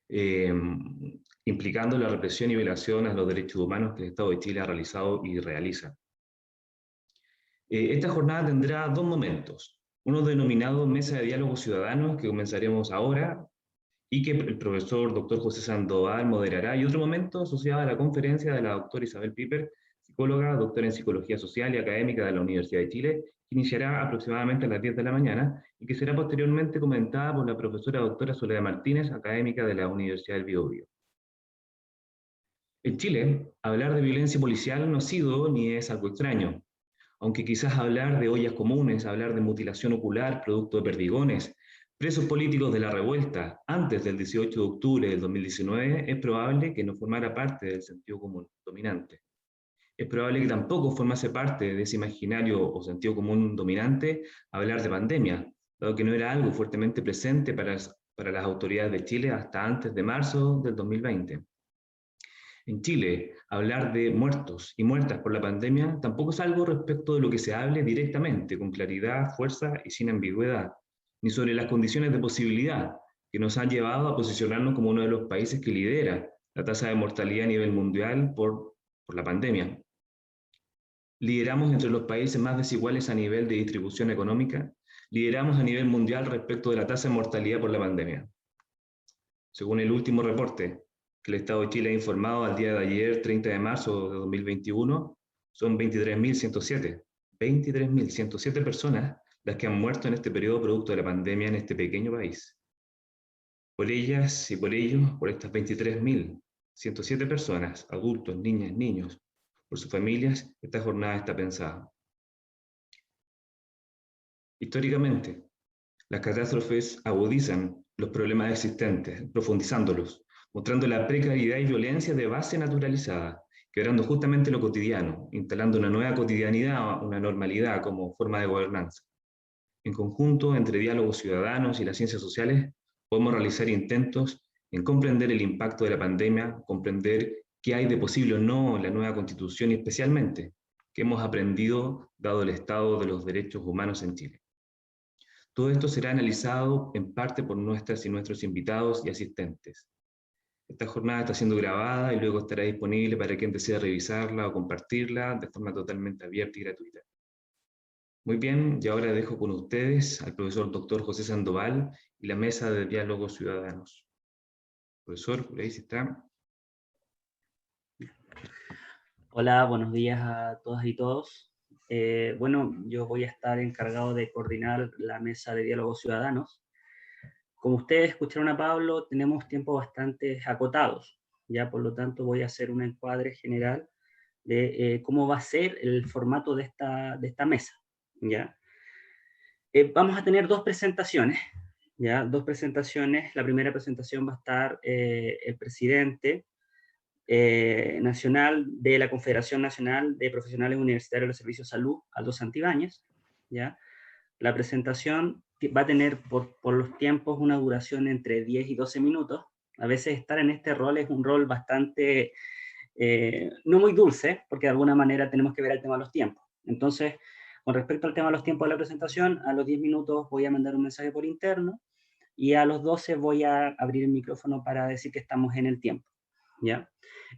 eh, implicando la represión y violación a los derechos humanos que el Estado de Chile ha realizado y realiza. Esta jornada tendrá dos momentos, uno denominado Mesa de Diálogo Ciudadano, que comenzaremos ahora, y que el profesor Dr. José Sandoval moderará, y otro momento asociado a la conferencia de la doctora Isabel Piper, psicóloga, doctora en Psicología Social y académica de la Universidad de Chile, que iniciará aproximadamente a las 10 de la mañana y que será posteriormente comentada por la profesora doctora Soledad Martínez, académica de la Universidad del Biobío. En Chile, hablar de violencia policial no ha sido ni es algo extraño, aunque quizás hablar de ollas comunes, hablar de mutilación ocular producto de perdigones, presos políticos de la revuelta antes del 18 de octubre del 2019, es probable que no formara parte del sentido común dominante. Es probable que tampoco formase parte de ese imaginario o sentido común dominante hablar de pandemia, dado que no era algo fuertemente presente para las autoridades de Chile hasta antes de marzo del 2020. En Chile, hablar de muertos y muertas por la pandemia tampoco es algo respecto de lo que se hable directamente, con claridad, fuerza y sin ambigüedad, ni sobre las condiciones de posibilidad que nos han llevado a posicionarnos como uno de los países que lidera la tasa de mortalidad a nivel mundial por la pandemia. Lideramos entre los países más desiguales a nivel de distribución económica, lideramos a nivel mundial respecto de la tasa de mortalidad por la pandemia. Según el último reporte que el Estado de Chile ha informado al día de ayer, 30 de marzo de 2021, son 23.107 personas las que han muerto en este periodo producto de la pandemia en este pequeño país. Por ellas y por ellos, por estas 23.107 personas, adultos, niñas, niños, por sus familias, esta jornada está pensada. Históricamente, las catástrofes agudizan los problemas existentes, profundizándolos, mostrando la precariedad y violencia de base naturalizada, quebrando justamente lo cotidiano, instalando una nueva cotidianidad, una normalidad como forma de gobernanza. En conjunto, entre diálogos ciudadanos y las ciencias sociales, podemos realizar intentos en comprender el impacto de la pandemia, comprender qué hay de posible o no en la nueva constitución y especialmente qué hemos aprendido dado el estado de los derechos humanos en Chile. Todo esto será analizado en parte por nuestras y nuestros invitados y asistentes. Esta jornada está siendo grabada y luego estará disponible para quien desea revisarla o compartirla de forma totalmente abierta y gratuita. Muy bien, y ahora dejo con ustedes al profesor Dr. José Sandoval y la mesa de diálogos ciudadanos. Profesor, por ahí sí está. Hola, buenos días a todas y todos. Bueno, yo voy a estar encargado de coordinar la mesa de diálogos ciudadanos. Como ustedes escucharon a Pablo, tenemos tiempos bastante acotados, ya por lo tanto voy a hacer un encuadre general de cómo va a ser el formato de esta mesa, ¿ya? Vamos a tener dos presentaciones, ¿ya? Dos presentaciones. La primera presentación va a estar el presidente nacional de la Confederación Nacional de Profesionales Universitarios de los Servicios de Salud, Aldo Santibáñez, ¿ya? La presentación va a tener por los tiempos una duración entre 10 y 12 minutos. A veces estar en este rol es un rol bastante, no muy dulce, porque de alguna manera tenemos que ver el tema de los tiempos. Entonces, con respecto al tema de los tiempos de la presentación, a los 10 minutos voy a mandar un mensaje por interno y a los 12 voy a abrir el micrófono para decir que estamos en el tiempo, ¿ya?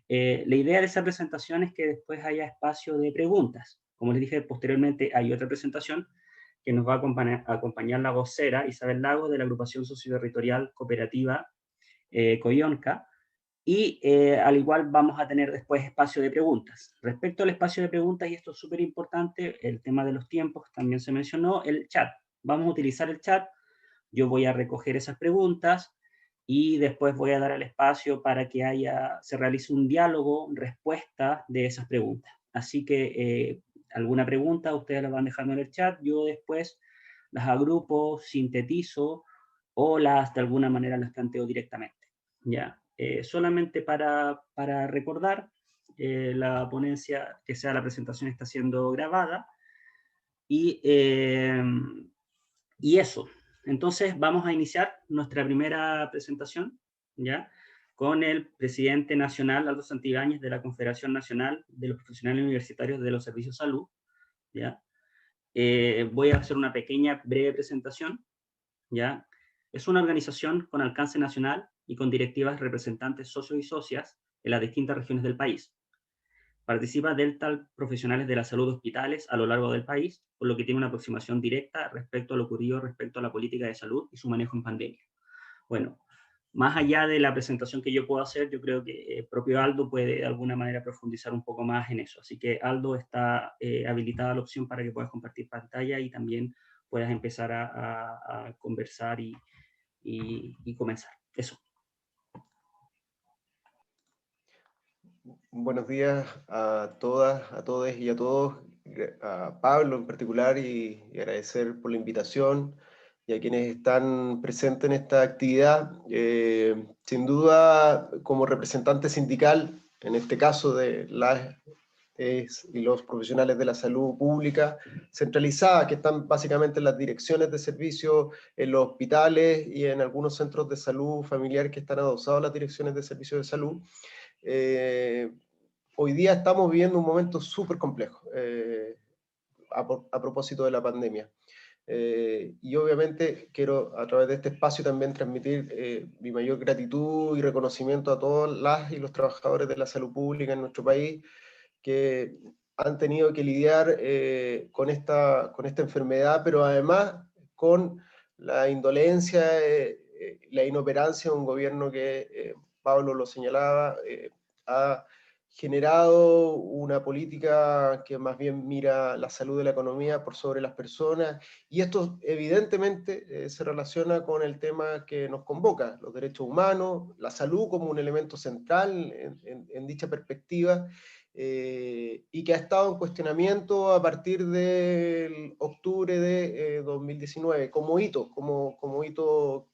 La idea de esa presentación es que después haya espacio de preguntas. Como les dije, posteriormente hay otra presentación que nos va a acompañar la vocera Isabel Lagos de la agrupación socioterritorial cooperativa Coyonca, y al igual vamos a tener después espacio de preguntas. Respecto al espacio de preguntas, y esto es súper importante, el tema de los tiempos también se mencionó, el chat. Vamos a utilizar el chat, yo voy a recoger esas preguntas, y después voy a dar el espacio para que se realice un diálogo, respuesta de esas preguntas. Así que alguna pregunta ustedes la van dejando en el chat, yo después las agrupo, sintetizo o de alguna manera las planteo directamente. ¿Ya? Solamente para recordar, la ponencia, que sea la presentación, está siendo grabada y eso. Entonces vamos a iniciar nuestra primera presentación, ¿ya? Con el presidente nacional, Aldo Santibáñez, de la Confederación Nacional de los Profesionales Universitarios de los Servicios de Salud, ¿ya? Voy a hacer una pequeña, breve presentación, ¿ya? Es una organización con alcance nacional y con directivas representantes socios y socias en las distintas regiones del país. Participa Delta profesionales de la salud de hospitales a lo largo del país, por lo que tiene una aproximación directa respecto a lo ocurrido respecto a la política de salud y su manejo en pandemia. Bueno, más allá de la presentación que yo puedo hacer, yo creo que el propio Aldo puede de alguna manera profundizar un poco más en eso. Así que Aldo, está habilitada la opción para que puedas compartir pantalla y también puedas empezar a conversar y comenzar. Eso. Buenos días a todas, a todos y a todos, a Pablo en particular, y agradecer por la invitación y a quienes están presentes en esta actividad. Sin duda, como representante sindical, en este caso de las y los profesionales de la salud pública centralizada, que están básicamente en las direcciones de servicio, en los hospitales y en algunos centros de salud familiar que están adosados a las direcciones de servicio de salud. Hoy día estamos viviendo un momento súper complejo a propósito de la pandemia. Y obviamente quiero a través de este espacio también transmitir mi mayor gratitud y reconocimiento a todas las y los trabajadores de la salud pública en nuestro país que han tenido que lidiar con esta enfermedad, pero además con la indolencia, la inoperancia de un gobierno que, Pablo lo señalaba, ha generado una política que más bien mira la salud de la economía por sobre las personas, y esto evidentemente se relaciona con el tema que nos convoca, los derechos humanos, la salud como un elemento central en dicha perspectiva, y que ha estado en cuestionamiento a partir del octubre de 2019 como hito, como hito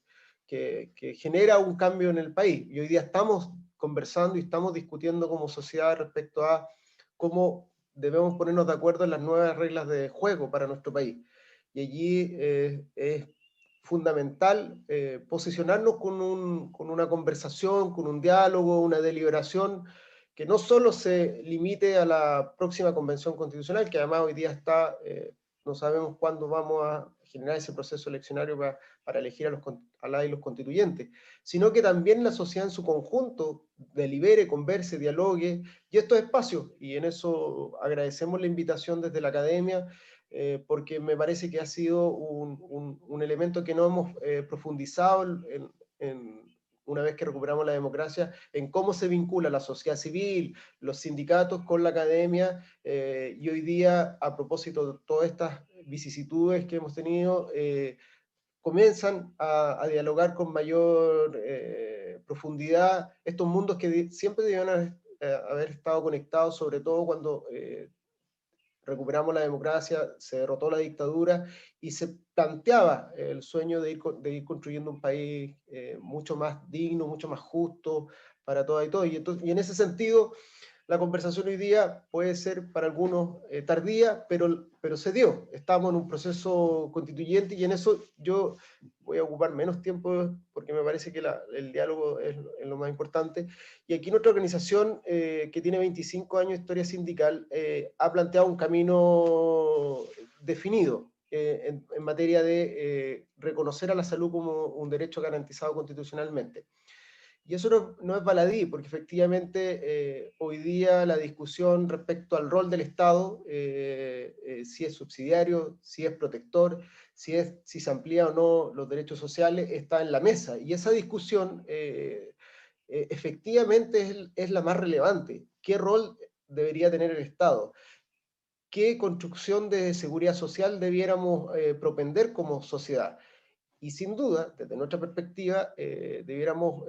que genera un cambio en el país. Y hoy día estamos conversando y estamos discutiendo como sociedad respecto a cómo debemos ponernos de acuerdo en las nuevas reglas de juego para nuestro país. Y allí es fundamental posicionarnos con una conversación, con un diálogo, una deliberación que no solo se limite a la próxima convención constitucional, que además hoy día está, no sabemos cuándo vamos a generar ese proceso eleccionario para elegir a la y los constituyentes, sino que también la sociedad en su conjunto delibere, converse, dialogue, y estos espacios, y en eso agradecemos la invitación desde la academia, porque me parece que ha sido un elemento que no hemos profundizado una vez que recuperamos la democracia, en cómo se vincula la sociedad civil, los sindicatos con la academia, y hoy día, a propósito de todas estas vicisitudes que hemos tenido, comienzan a dialogar con mayor profundidad estos mundos que siempre debían haber estado conectados, sobre todo cuando recuperamos la democracia, se derrotó la dictadura y se planteaba el sueño de ir construyendo un país mucho más digno, mucho más justo para todas y todos. Y en ese sentido, la conversación hoy día puede ser para algunos tardía, pero se dio. Estamos en un proceso constituyente y en eso yo voy a ocupar menos tiempo porque me parece que el diálogo es lo más importante. Y aquí nuestra organización, que tiene 25 años de historia sindical, ha planteado un camino definido en materia de reconocer a la salud como un derecho garantizado constitucionalmente. Y eso no es baladí, porque efectivamente hoy día la discusión respecto al rol del Estado, si es subsidiario, si es protector, si se amplía o no los derechos sociales, está en la mesa. Y esa discusión efectivamente es la más relevante. ¿Qué rol debería tener el Estado? ¿Qué construcción de seguridad social debiéramos propender como sociedad? Y sin duda, desde nuestra perspectiva, debiéramos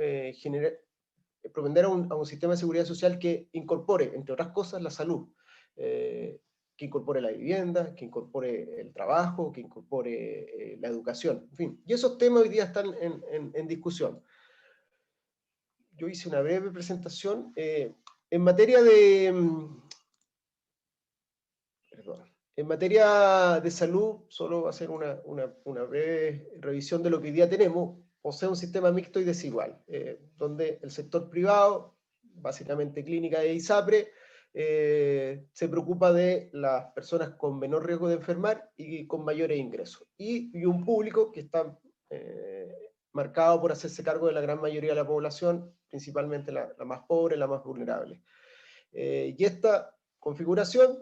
propender a un sistema de seguridad social que incorpore, entre otras cosas, la salud, que incorpore la vivienda, que incorpore el trabajo, que incorpore la educación, en fin. Y esos temas hoy día están en discusión. Yo hice una breve presentación. En materia de... Perdón. En materia de salud, solo va a hacer una breve revisión de lo que hoy día tenemos. Posee un sistema mixto y desigual, donde el sector privado, básicamente clínica e ISAPRE, se preocupa de las personas con menor riesgo de enfermar y con mayores ingresos. Y un público que está marcado por hacerse cargo de la gran mayoría de la población, principalmente la más pobre, la más vulnerable. Y esta configuración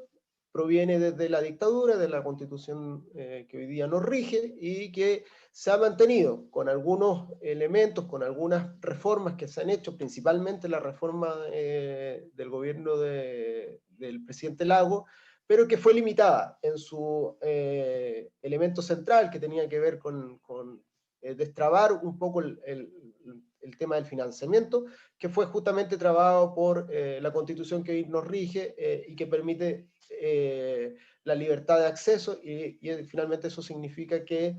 proviene desde la dictadura, de la Constitución que hoy día nos rige, y que se ha mantenido con algunos elementos, con algunas reformas que se han hecho, principalmente la reforma del gobierno del presidente Lago, pero que fue limitada en su elemento central, que tenía que ver con destrabar un poco el tema del financiamiento, que fue justamente trabado por la Constitución que hoy nos rige y que permite la libertad de acceso, y finalmente eso significa que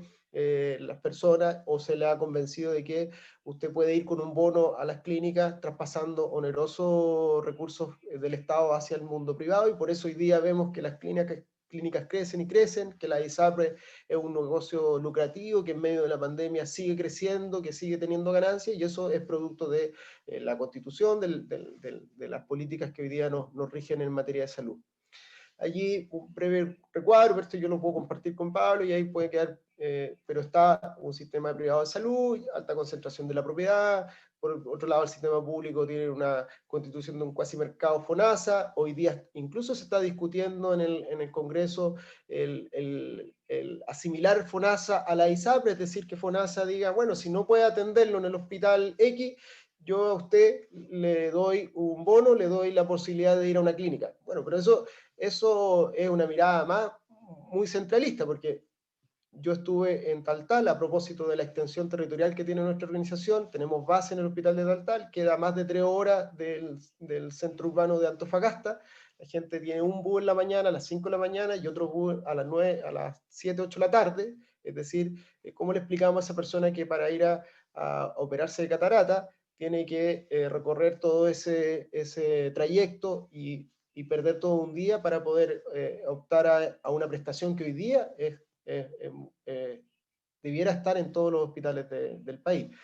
las personas, o se le ha convencido de que usted puede ir con un bono a las clínicas traspasando onerosos recursos del Estado hacia el mundo privado, y por eso hoy día vemos que las clínicas crecen y crecen, que la ISAPRE es un negocio lucrativo, que en medio de la pandemia sigue creciendo, que sigue teniendo ganancias, y eso es producto de la Constitución, de las políticas que hoy día nos rigen en materia de salud. Allí un breve recuadro, pero esto yo lo puedo compartir con Pablo y ahí puede quedar, pero está un sistema privado de salud, alta concentración de la propiedad. Por otro lado, el sistema público tiene una constitución de un cuasi mercado FONASA. Hoy día incluso se está discutiendo en el Congreso el asimilar FONASA a la ISAPRE, es decir, que FONASA diga, bueno, si no puede atenderlo en el hospital X, yo a usted le doy un bono, le doy la posibilidad de ir a una clínica. Bueno, pero eso es una mirada más muy centralista, porque yo estuve en Taltal a propósito de la extensión territorial que tiene nuestra organización. Tenemos base en el hospital de Taltal, queda más de 3 horas del centro urbano de Antofagasta. La gente tiene un bus en la mañana, a las 5 de la mañana, y otro bus a las 9, a las 7, 8 de la tarde. Es decir, ¿cómo le explicamos a esa persona que para ir a operarse de catarata tiene que recorrer todo ese trayecto y perder todo un día para poder optar a una prestación que hoy día debiera estar en todos los hospitales del país?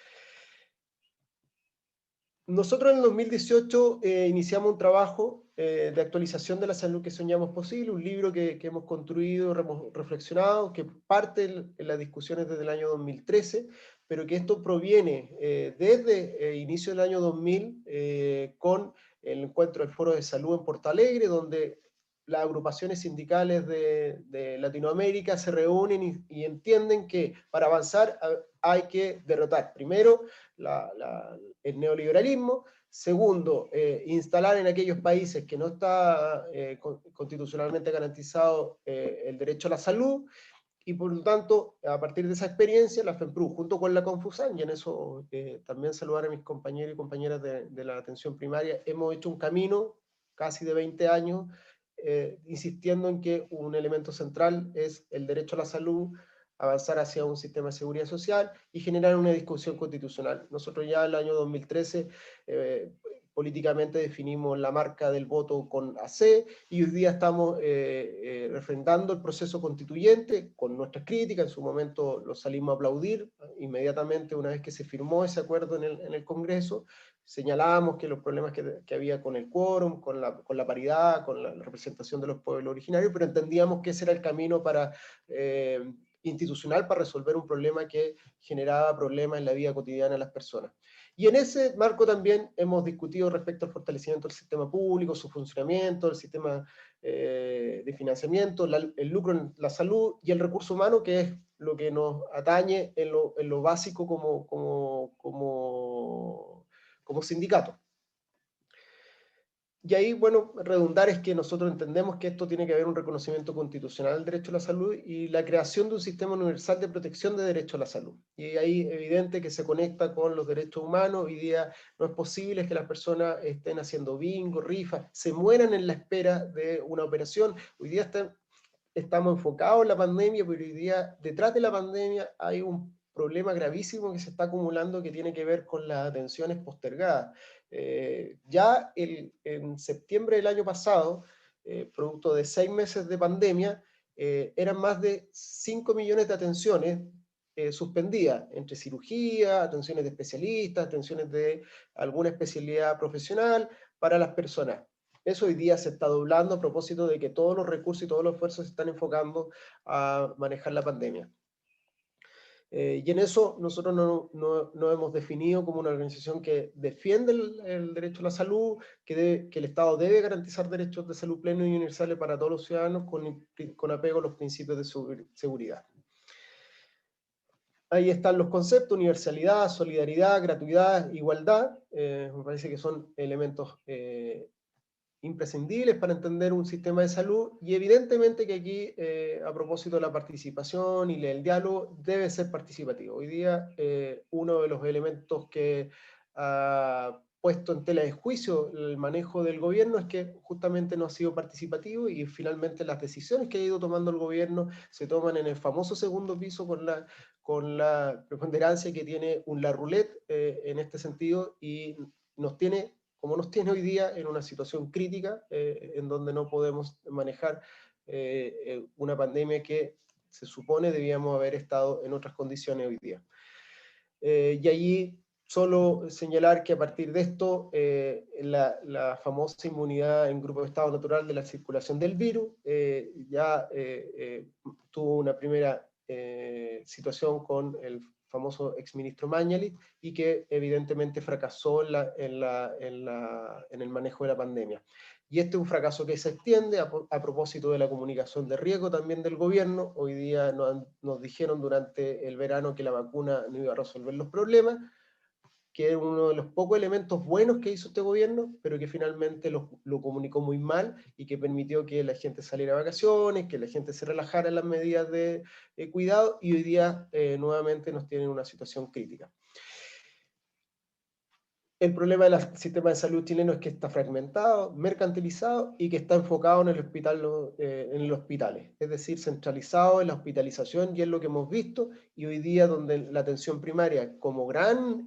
Nosotros en el 2018 iniciamos un trabajo de actualización de la salud que soñamos posible, un libro que hemos construido, hemos reflexionado, que parte en las discusiones desde el año 2013, pero que esto proviene desde inicio del año 2000 con el encuentro del Foro de Salud en Porto Alegre, donde las agrupaciones sindicales de Latinoamérica se reúnen y entienden que para avanzar hay que derrotar primero el neoliberalismo. Segundo, instalar en aquellos países que no está constitucionalmente garantizado el derecho a la salud. Y por lo tanto, a partir de esa experiencia, la FEMPRU, junto con la Confusan, y en eso también saludar a mis compañeros y compañeras de la atención primaria, hemos hecho un camino casi de 20 años, insistiendo en que un elemento central es el derecho a la salud, avanzar hacia un sistema de seguridad social y generar una discusión constitucional. Nosotros ya en el año 2013 políticamente definimos la marca del voto con AC, y hoy día estamos refrendando el proceso constituyente con nuestras críticas. En su momento lo salimos a aplaudir inmediatamente una vez que se firmó ese acuerdo en el Congreso. Señalábamos que los problemas que había con el quórum, con la paridad, con la representación de los pueblos originarios, pero entendíamos que ese era el camino institucional para resolver un problema que generaba problemas en la vida cotidiana de las personas. Y en ese marco también hemos discutido respecto al fortalecimiento del sistema público, su funcionamiento, el sistema de financiamiento, el lucro en la salud y el recurso humano, que es lo que nos atañe en lo básico como sindicato. Y ahí, bueno, redundar es que nosotros entendemos que esto tiene que haber un reconocimiento constitucional del derecho a la salud y la creación de un sistema universal de protección de derecho a la salud. Y ahí es evidente que se conecta con los derechos humanos. Hoy día no es posible que las personas estén haciendo bingo, rifas, se mueran en la espera de una operación. Hoy día estamos enfocados en la pandemia, pero hoy día detrás de la pandemia hay un problema gravísimo que se está acumulando que tiene que ver con las atenciones postergadas. Ya en septiembre del año pasado, producto de 6 meses de pandemia, eran más de 5 millones de atenciones suspendidas, entre cirugía, atenciones de especialistas, atenciones de alguna especialidad profesional para las personas. Eso hoy día se está doblando a propósito de que todos los recursos y todos los esfuerzos se están enfocando a manejar la pandemia. Y en eso nosotros no hemos definido como una organización que defiende el derecho a la salud, que el Estado debe garantizar derechos de salud plenos y universales para todos los ciudadanos con apego a los principios de seguridad. Ahí están los conceptos: universalidad, solidaridad, gratuidad, igualdad. Me parece que son elementos imprescindibles para entender un sistema de salud, y evidentemente que aquí, a propósito de la participación y el diálogo, debe ser participativo. Hoy día, uno de los elementos que ha puesto en tela de juicio el manejo del gobierno es que justamente no ha sido participativo, y finalmente las decisiones que ha ido tomando el gobierno se toman en el famoso segundo piso con la preponderancia que tiene la roulette en este sentido, y nos tiene hoy día en una situación crítica, en donde no podemos manejar una pandemia que se supone debíamos haber estado en otras condiciones hoy día. Y allí solo señalar que a partir de esto, la famosa inmunidad en grupo de estado natural de la circulación del virus ya tuvo una primera situación con el famoso exministro Mañalich, y que evidentemente fracasó en el manejo de la pandemia. Y este es un fracaso que se extiende a propósito de la comunicación de riesgo también del gobierno. Hoy día nos dijeron durante el verano que la vacuna no iba a resolver los problemas, que es uno de los pocos elementos buenos que hizo este gobierno, pero que finalmente lo comunicó muy mal, y que permitió que la gente saliera a vacaciones, que la gente se relajara en las medidas de cuidado, y hoy día nuevamente nos tienen en una situación crítica. El problema del sistema de salud chileno es que está fragmentado, mercantilizado, y que está enfocado en los hospitales, es decir, centralizado en la hospitalización, y es lo que hemos visto. Y hoy día, donde la atención primaria, como gran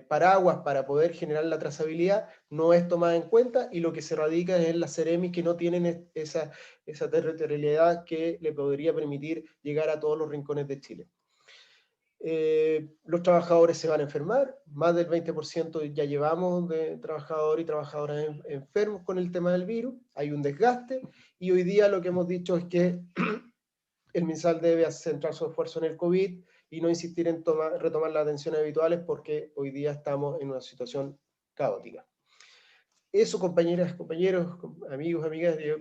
paraguas para poder generar la trazabilidad, no es tomada en cuenta, y lo que se radica es en las Ceremis, que no tienen esa territorialidad que le podría permitir llegar a todos los rincones de Chile. Los trabajadores se van a enfermar, más del 20% ya llevamos de trabajadores y trabajadoras enfermos con el tema del virus, hay un desgaste, y hoy día lo que hemos dicho es que el MinSal debe centrar su esfuerzo en el COVID y no insistir en retomar las atenciones habituales, porque hoy día estamos en una situación caótica. Eso, compañeras, compañeros, amigos, amigas, yo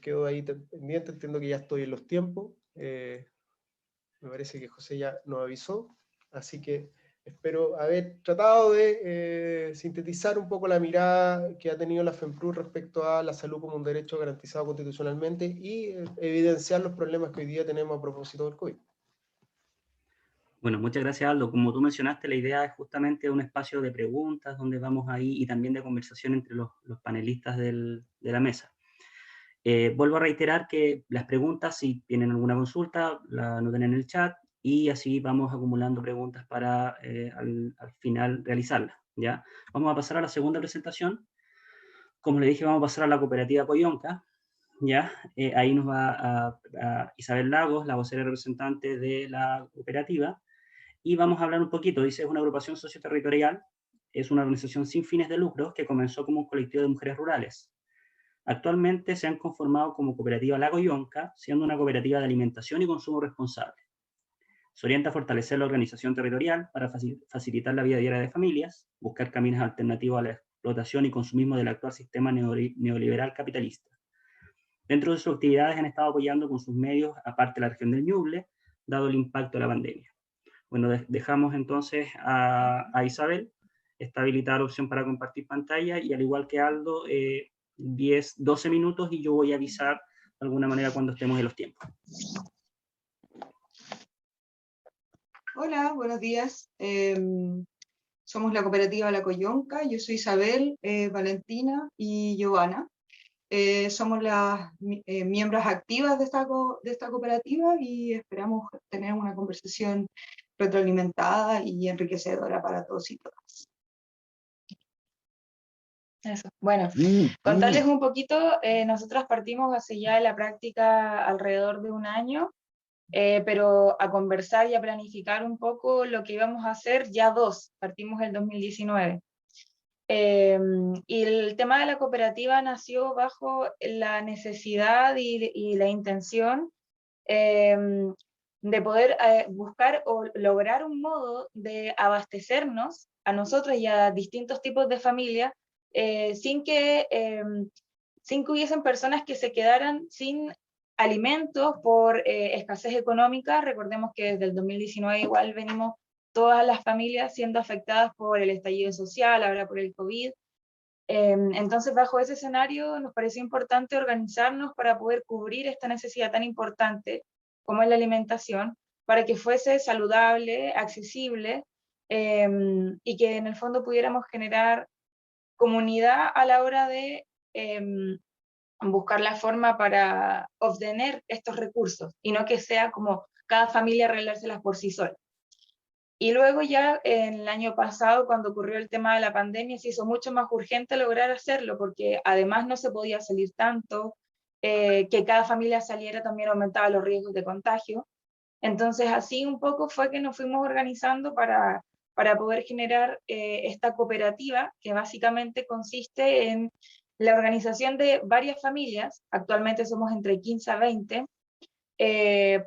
quedo ahí pendiente, entiendo que ya estoy en los tiempos. Me parece que José ya nos avisó, así que espero haber tratado de sintetizar un poco la mirada que ha tenido la FEMPRU respecto a la salud como un derecho garantizado constitucionalmente, y evidenciar los problemas que hoy día tenemos a propósito del COVID. Bueno, muchas gracias, Aldo. Como tú mencionaste, la idea es justamente un espacio de preguntas donde vamos ahí, y también de conversación entre los panelistas de la mesa. Vuelvo a reiterar que las preguntas, si tienen alguna consulta, la anoten en el chat, y así vamos acumulando preguntas para al final realizarlas, ¿ya? Vamos a pasar a la segunda presentación. Como le dije, vamos a pasar a la cooperativa Coyonca, ¿ya? Ahí nos va a Isabel Lagos, la vocera representante de la cooperativa, y vamos a hablar un poquito. Dice, es una agrupación socioterritorial, es una organización sin fines de lucro que comenzó como un colectivo de mujeres rurales. Actualmente se han conformado como cooperativa La Coyonca, siendo una cooperativa de alimentación y consumo responsable. Se orienta a fortalecer la organización territorial para facilitar la vida diaria de familias, buscar caminos alternativos a la explotación y consumismo del actual sistema neoliberal capitalista. Dentro de sus actividades han estado apoyando con sus medios, aparte la región del Ñuble, dado el impacto de la pandemia. Bueno, dejamos entonces a Isabel. Está habilitada la opción para compartir pantalla, y al igual que Aldo, 12 minutos, y yo voy a avisar de alguna manera cuando estemos en los tiempos. Hola, buenos días. Somos la cooperativa La Coyonca. Yo soy Isabel, Valentina y Giovanna. Somos las miembros activas de esta cooperativa, y esperamos tener una conversación retroalimentada y enriquecedora para todos y todas. Eso. Bueno, contarles un poquito, nosotras partimos hace ya en la práctica alrededor de un año, pero a conversar y a planificar un poco lo que íbamos a hacer ya partimos el 2019. Y el tema de la cooperativa nació bajo la necesidad y la intención de poder buscar o lograr un modo de abastecernos a nosotros y a distintos tipos de familias sin que hubiesen personas que se quedaran sin alimentos por escasez económica. Recordemos que desde el 2019 igual venimos todas las familias siendo afectadas por el estallido social, ahora por el COVID. Entonces, bajo ese escenario, nos pareció importante organizarnos para poder cubrir esta necesidad tan importante como es la alimentación, para que fuese saludable, accesible, y que en el fondo pudiéramos generar comunidad a la hora de buscar la forma para obtener estos recursos, y no que sea como cada familia arreglárselas por sí sola. Y luego ya en el año pasado, cuando ocurrió el tema de la pandemia, se hizo mucho más urgente lograr hacerlo, porque además no se podía salir tanto, que cada familia saliera también aumentaba los riesgos de contagio. Entonces así un poco fue que nos fuimos organizando para poder generar esta cooperativa, que básicamente consiste en la organización de varias familias, actualmente somos entre 15 a 20,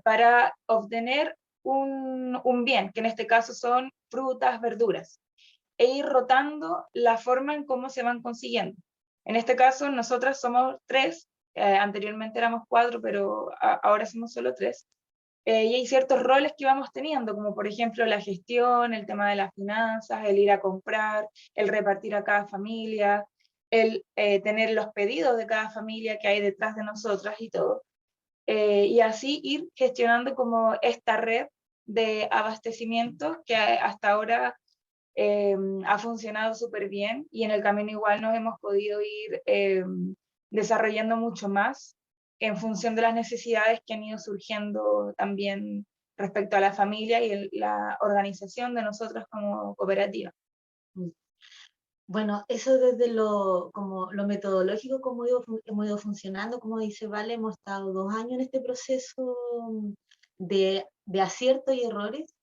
para obtener un bien, que en este caso son frutas, verduras, e ir rotando la forma en cómo se van consiguiendo. En este caso, nosotras somos 3, anteriormente éramos 4, pero ahora somos solo 3, y hay ciertos roles que vamos teniendo, como por ejemplo la gestión, el tema de las finanzas, el ir a comprar, el repartir a cada familia, el tener los pedidos de cada familia que hay detrás de nosotras y todo. Y así ir gestionando como esta red de abastecimiento que hasta ahora ha funcionado súper bien, y en el camino igual nos hemos podido ir desarrollando mucho más en función de las necesidades que han ido surgiendo también respecto a la familia y la organización de nosotros como cooperativa. Bueno, eso desde como lo metodológico, cómo hemos ido funcionando, como dice Vale, hemos estado 2 años en este proceso de aciertos y errores,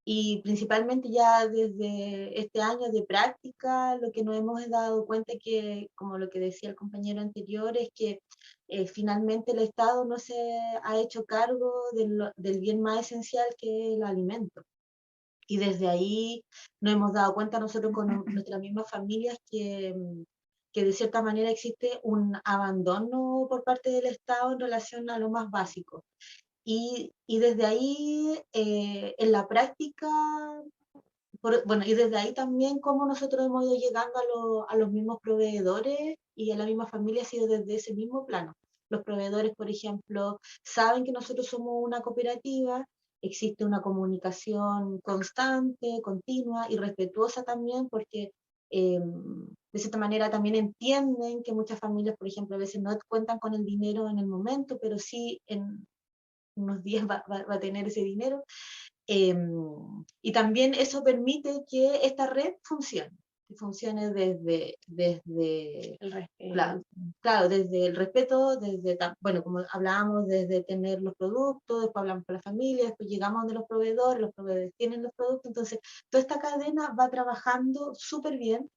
y principalmente ya desde este año de práctica, lo que nos hemos dado cuenta que, como lo que decía el compañero anterior, es que finalmente el Estado no se ha hecho cargo del bien más esencial, que es el alimento. Y desde ahí nos hemos dado cuenta nosotros con nuestras mismas familias que de cierta manera existe un abandono por parte del Estado en relación a lo más básico. Y desde ahí, en la práctica, bueno, y desde ahí también cómo nosotros hemos ido llegando a los mismos proveedores y a la misma familia ha sido desde ese mismo plano. Los proveedores, por ejemplo, saben que nosotros somos una cooperativa, existe una comunicación constante, continua y respetuosa también, porque de cierta manera también entienden que muchas familias, por ejemplo, a veces no cuentan con el dinero en el momento, pero sí en unos días va a tener ese dinero. Y también eso permite que esta red funcione desde El respeto. claro, desde el respeto, bueno, como hablábamos, desde tener los productos, después hablamos con la familia, después llegamos de los proveedores tienen los productos, entonces toda esta cadena va trabajando súper bien,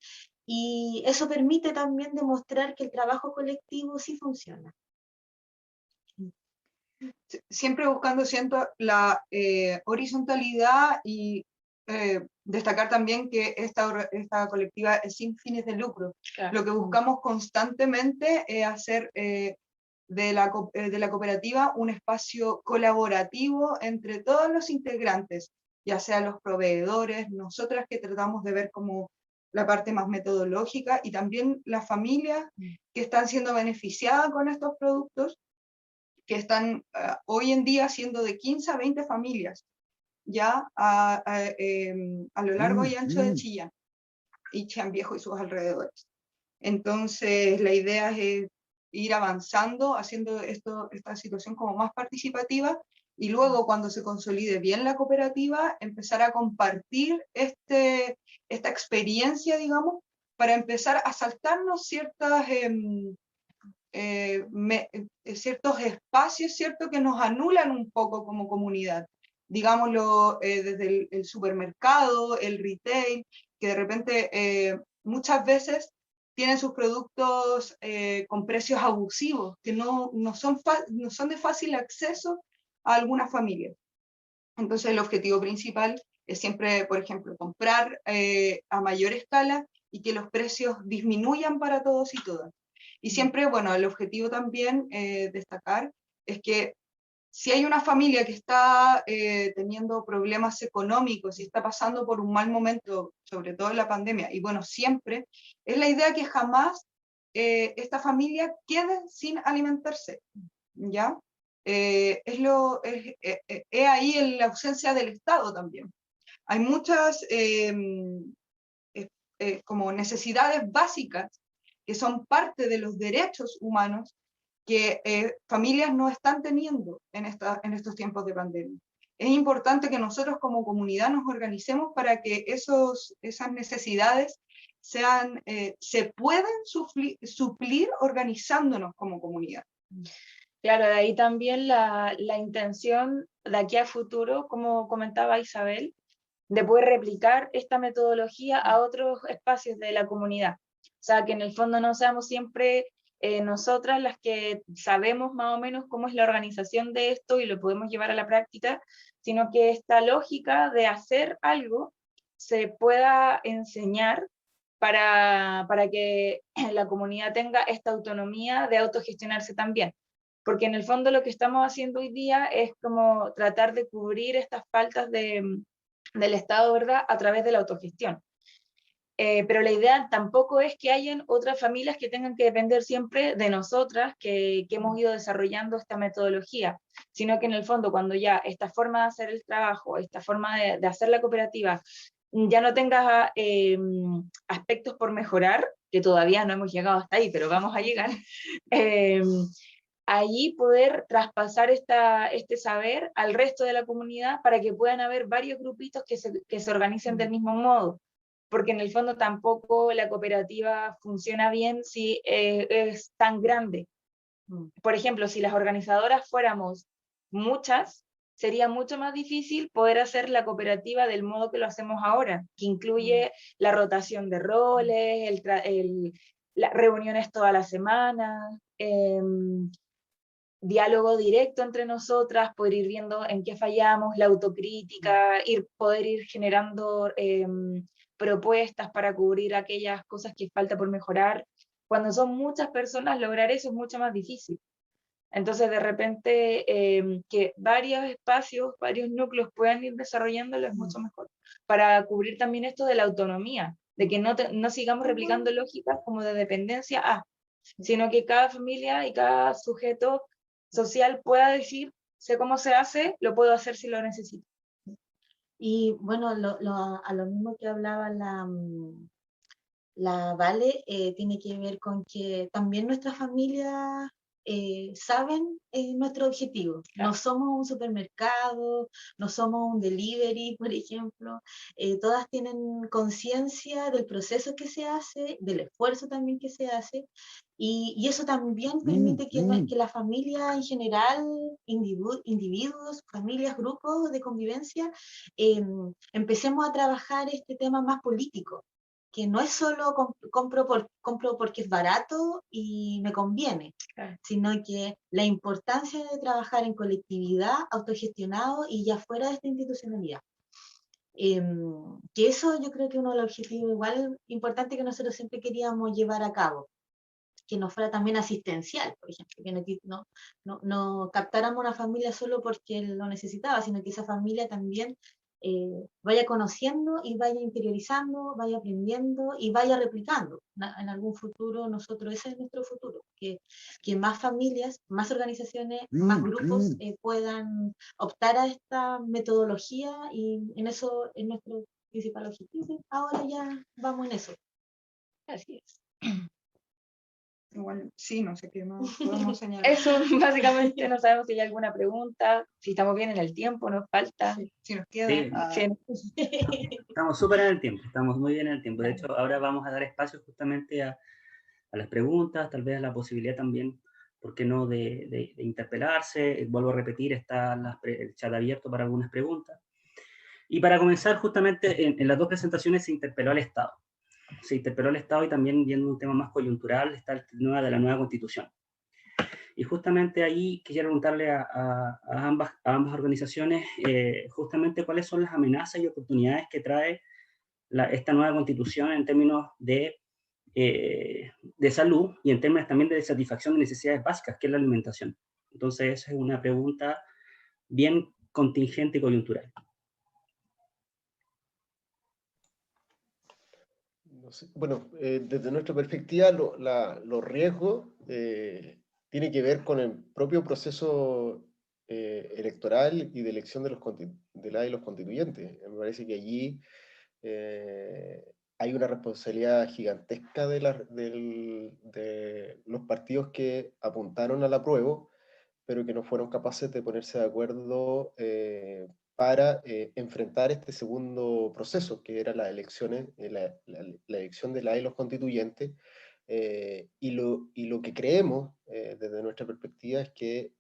y eso permite también demostrar que el trabajo colectivo sí funciona. Siempre buscando la horizontalidad y destacar también que esta colectiva es sin fines de lucro. Claro. Lo que buscamos constantemente es hacer de la cooperativa un espacio colaborativo entre todos los integrantes, ya sea los proveedores, nosotras que tratamos de ver como la parte más metodológica, y también las familias que están siendo beneficiadas con estos productos, que están hoy en día siendo de 15 a 20 familias, ya a lo largo y ancho de Chillán, y Chillán Viejo y sus alrededores. Entonces, la idea es ir avanzando, haciendo esta situación como más participativa, y luego cuando se consolide bien la cooperativa, empezar a compartir esta experiencia, digamos, para empezar a saltarnos ciertos espacios, ¿cierto?, que nos anulan un poco como comunidad. Digámoslo, desde el supermercado, el retail, que de repente muchas veces tienen sus productos con precios abusivos, que no son de fácil acceso a algunas familias. Entonces el objetivo principal es siempre, por ejemplo, comprar a mayor escala y que los precios disminuyan para todos y todas. Y siempre, bueno, el objetivo también destacar es que si hay una familia que está teniendo problemas económicos y está pasando por un mal momento, sobre todo en la pandemia, y bueno, siempre, es la idea que jamás esta familia quede sin alimentarse, ¿ya? Es ahí la ausencia del Estado también. Hay muchas como necesidades básicas que son parte de los derechos humanos que familias no están teniendo en estos tiempos de pandemia. Es importante que nosotros como comunidad nos organicemos para que esas necesidades se puedan suplir organizándonos como comunidad. Claro, de ahí también la intención de aquí a futuro, como comentaba Isabel, de poder replicar esta metodología a otros espacios de la comunidad. O sea, que en el fondo no seamos siempre nosotras las que sabemos más o menos cómo es la organización de esto y lo podemos llevar a la práctica, sino que esta lógica de hacer algo se pueda enseñar para que la comunidad tenga esta autonomía de autogestionarse también. Porque en el fondo lo que estamos haciendo hoy día es como tratar de cubrir estas faltas del Estado, ¿verdad?, a través de la autogestión. Pero la idea tampoco es que hayan otras familias que tengan que depender siempre de nosotras, que hemos ido desarrollando esta metodología, sino que en el fondo cuando ya esta forma de hacer el trabajo, esta forma de hacer la cooperativa, ya no tenga aspectos por mejorar, que todavía no hemos llegado hasta ahí, pero vamos a llegar, allí poder traspasar este saber al resto de la comunidad para que puedan haber varios grupitos que se organicen del mismo modo, porque en el fondo tampoco la cooperativa funciona bien si es tan grande. Por ejemplo, si las organizadoras fuéramos muchas, sería mucho más difícil poder hacer la cooperativa del modo que lo hacemos ahora, que incluye la rotación de roles, las reuniones toda la semana, diálogo directo entre nosotras, poder ir viendo en qué fallamos, la autocrítica, poder ir generando propuestas para cubrir aquellas cosas que falta por mejorar. Cuando son muchas personas, lograr eso es mucho más difícil. Entonces, de repente, que varios espacios, varios núcleos puedan ir desarrollándolo es mucho mejor, para cubrir también esto de la autonomía, de que no sigamos replicando lógicas como de dependencia sino que cada familia y cada sujeto social pueda decir, sé cómo se hace, lo puedo hacer si lo necesito. Y bueno, a lo mismo que hablaba la Vale, tiene que ver con que también nuestras familias saben nuestro objetivo. Claro. No somos un supermercado, no somos un delivery, por ejemplo. Todas tienen conciencia del proceso que se hace, del esfuerzo también que se hace, y eso también permite que la familia en general, individuos, familias, grupos de convivencia, empecemos a trabajar este tema más político, que no es solo compro porque es barato y me conviene, claro, sino que la importancia de trabajar en colectividad, autogestionado y ya fuera de esta institucionalidad. Que eso yo creo que uno de los objetivos igual importante que nosotros siempre queríamos llevar a cabo, que no fuera también asistencial, por ejemplo, que no captáramos una familia solo porque lo necesitaba, sino que esa familia también vaya conociendo y vaya interiorizando, vaya aprendiendo y vaya replicando. En algún futuro, ese es nuestro futuro, que más familias, más organizaciones, más grupos puedan optar a esta metodología, y en eso es nuestro principal objetivo. Ahora ya vamos en eso. Así es. Igual, sí, no sé qué más podemos señalar. Eso, básicamente, no sabemos si hay alguna pregunta, si estamos bien en el tiempo, nos falta. Sí, si nos queda. Sí. Estamos súper en el tiempo, estamos muy bien en el tiempo. De hecho, ahora vamos a dar espacio justamente a las preguntas, tal vez a la posibilidad también, ¿por qué no?, de interpelarse. Vuelvo a repetir, está el chat abierto para algunas preguntas. Y para comenzar, justamente, en las dos presentaciones se interpeló al Estado. Se interpeló al Estado, y también viendo un tema más coyuntural está el tema de la nueva Constitución. Y justamente ahí quisiera preguntarle a ambas organizaciones justamente cuáles son las amenazas y oportunidades que trae esta nueva constitución en términos de salud y en términos también de satisfacción de necesidades básicas, que es la alimentación. Entonces, esa es una pregunta bien contingente y coyuntural. No sé. Bueno, desde nuestra perspectiva, los riesgos tienen que ver con el propio proceso electoral y de elección de las y los constituyentes. Me parece que allí hay una responsabilidad gigantesca de los partidos que apuntaron al apruebo, pero que no fueron capaces de ponerse de acuerdo para enfrentar este segundo proceso, que era las elecciones, la elección de la y los constituyentes. Y lo que creemos desde nuestra perspectiva es que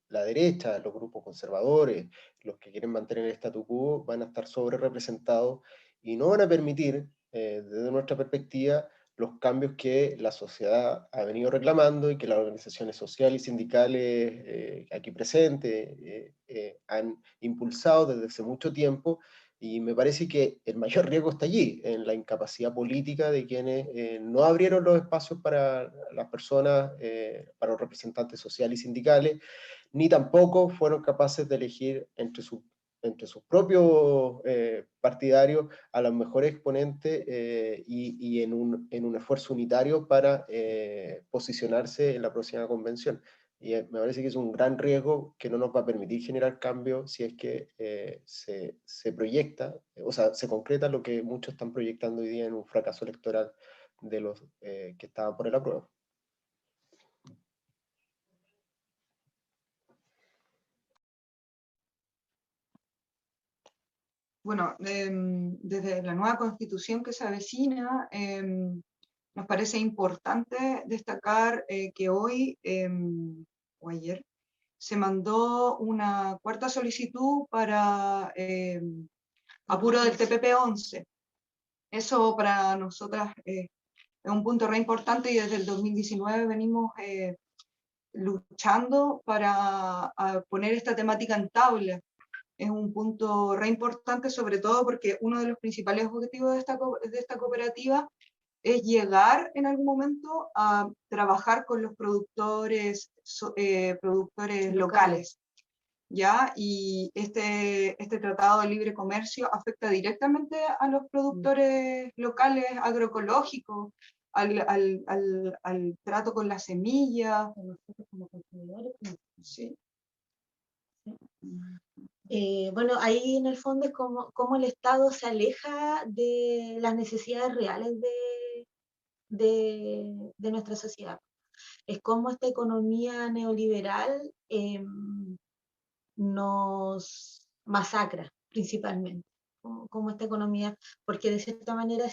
la derecha, los grupos conservadores, los que quieren mantener el statu quo, van a estar sobre representados y no van a permitir, desde nuestra perspectiva, los cambios que la sociedad ha venido reclamando y que las organizaciones sociales y sindicales aquí presentes han impulsado desde hace mucho tiempo, y me parece que el mayor riesgo está allí, en la incapacidad política de quienes no abrieron los espacios para las personas, para los representantes sociales y sindicales, ni tampoco fueron capaces de elegir entre sus propios partidarios a los mejores exponentes y en un esfuerzo unitario para posicionarse en la próxima convención. Y me parece que es un gran riesgo que no nos va a permitir generar cambio si es que se proyecta, o sea, se concreta lo que muchos están proyectando hoy día en un fracaso electoral de los que estaban por el apruebo. Bueno, desde la nueva constitución que se avecina, nos parece importante destacar que hoy o ayer se mandó una cuarta solicitud para apuro del TPP-11. Eso para nosotras es un punto re importante y desde el 2019 venimos luchando para poner esta temática en tabla. Es un punto re importante, sobre todo porque uno de los principales objetivos de esta cooperativa es llegar en algún momento a trabajar con los productores locales, ¿ya? Y este tratado de libre comercio afecta directamente a los productores locales agroecológicos, al trato con la semilla. Nosotros como consumidores. Sí. Bueno, ahí en el fondo es como el Estado se aleja de las necesidades reales de nuestra sociedad. Es como esta economía neoliberal nos masacra principalmente, como esta economía, porque de cierta manera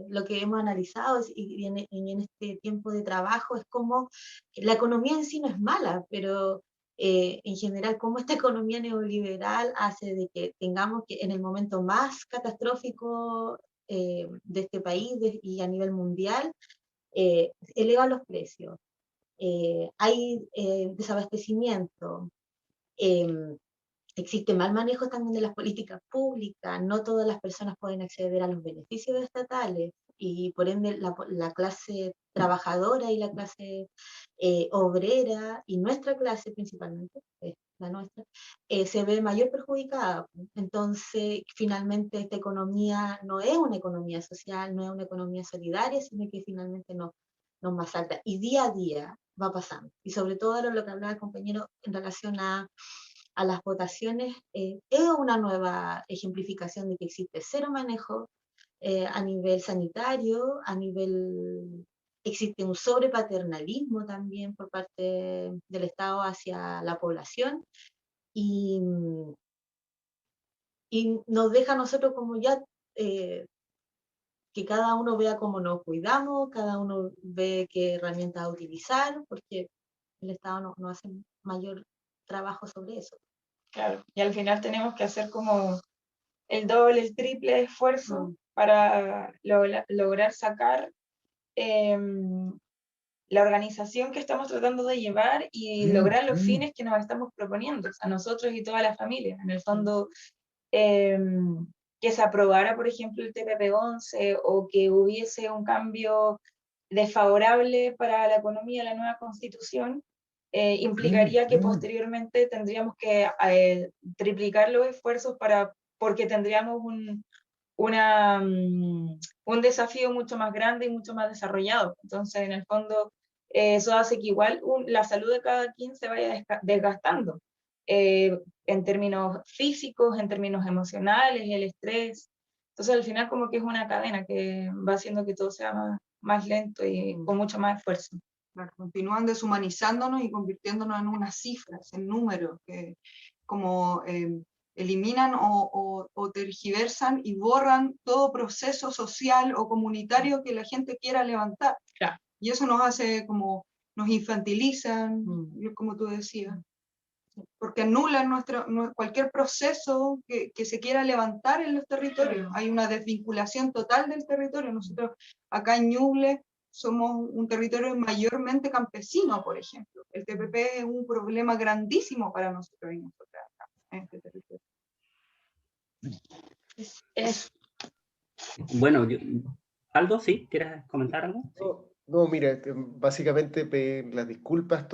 lo que hemos analizado y en este tiempo de trabajo es como la economía en sí no es mala, pero en general como esta economía neoliberal hace de que tengamos que en el momento más catastrófico de este país y a nivel mundial, eleva los precios, hay desabastecimiento, existe mal manejo también de las políticas públicas, no todas las personas pueden acceder a los beneficios estatales y por ende la clase trabajadora y la clase obrera y nuestra clase principalmente, la nuestra, se ve mayor perjudicada. Entonces, finalmente esta economía no es una economía social, no es una economía solidaria, sino que finalmente nos masacra. Y día a día va pasando. Y sobre todo lo que hablaba el compañero en relación a las votaciones, es una nueva ejemplificación de que existe cero manejo a nivel sanitario, existe un sobrepaternalismo también por parte del Estado hacia la población y nos deja a nosotros como ya que cada uno vea cómo nos cuidamos, cada uno ve qué herramientas utilizar, porque el Estado no hace mayor trabajo sobre eso. Claro, y al final tenemos que hacer como el doble, el triple esfuerzo para lograr sacar la organización que estamos tratando de llevar y lograr los fines que nos estamos proponiendo, a nosotros y toda la familia. En el fondo, que se aprobara, por ejemplo, el TPP-11 o que hubiese un cambio desfavorable para la economía, la nueva constitución, implicaría que posteriormente tendríamos que triplicar los esfuerzos porque tendríamos un desafío mucho más grande y mucho más desarrollado. Entonces, en el fondo, eso hace que igual la salud de cada quien se vaya desgastando, en términos físicos, en términos emocionales, el estrés. Entonces, al final como que es una cadena que va haciendo que todo sea más lento y con mucho más esfuerzo. Claro, continúan deshumanizándonos y convirtiéndonos en unas cifras, en números, que como eliminan o tergiversan y borran todo proceso social o comunitario que la gente quiera levantar. Claro. Y eso nos hace como, nos infantilizan, como tú decías, porque anulan cualquier proceso que se quiera levantar en los territorios. Hay una desvinculación total del territorio. Nosotros acá en Ñuble somos un territorio mayormente campesino, por ejemplo. El TPP es un problema grandísimo para nosotros y nosotras acá, en este territorio. Bueno, Aldo, ¿sí? ¿Quieres comentar algo? Sí. No, mira, básicamente pedir las disculpas.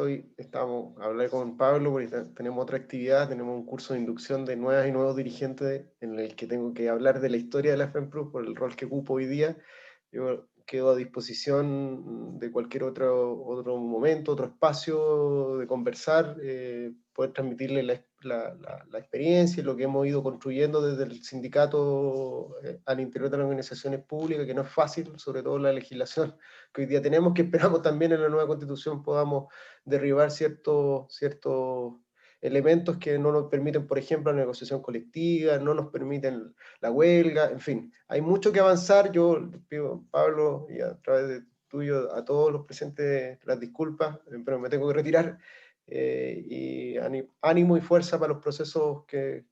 Hablé con Pablo porque tenemos otra actividad, tenemos un curso de inducción de nuevas y nuevos dirigentes en el que tengo que hablar de la historia de la FEMPROS por el rol que ocupo hoy día. Yo quedo a disposición de cualquier otro momento, otro espacio de conversar, poder transmitirle la experiencia y lo que hemos ido construyendo desde el sindicato al interior de las organizaciones públicas, que no es fácil, sobre todo la legislación que hoy día tenemos, que esperamos también en la nueva Constitución podamos derribar ciertos elementos que no nos permiten, por ejemplo, la negociación colectiva, no nos permiten la huelga, en fin, hay mucho que avanzar. Yo les pido, Pablo, y a través de tuyo, a todos los presentes, las disculpas, pero me tengo que retirar, y ánimo y fuerza para los procesos que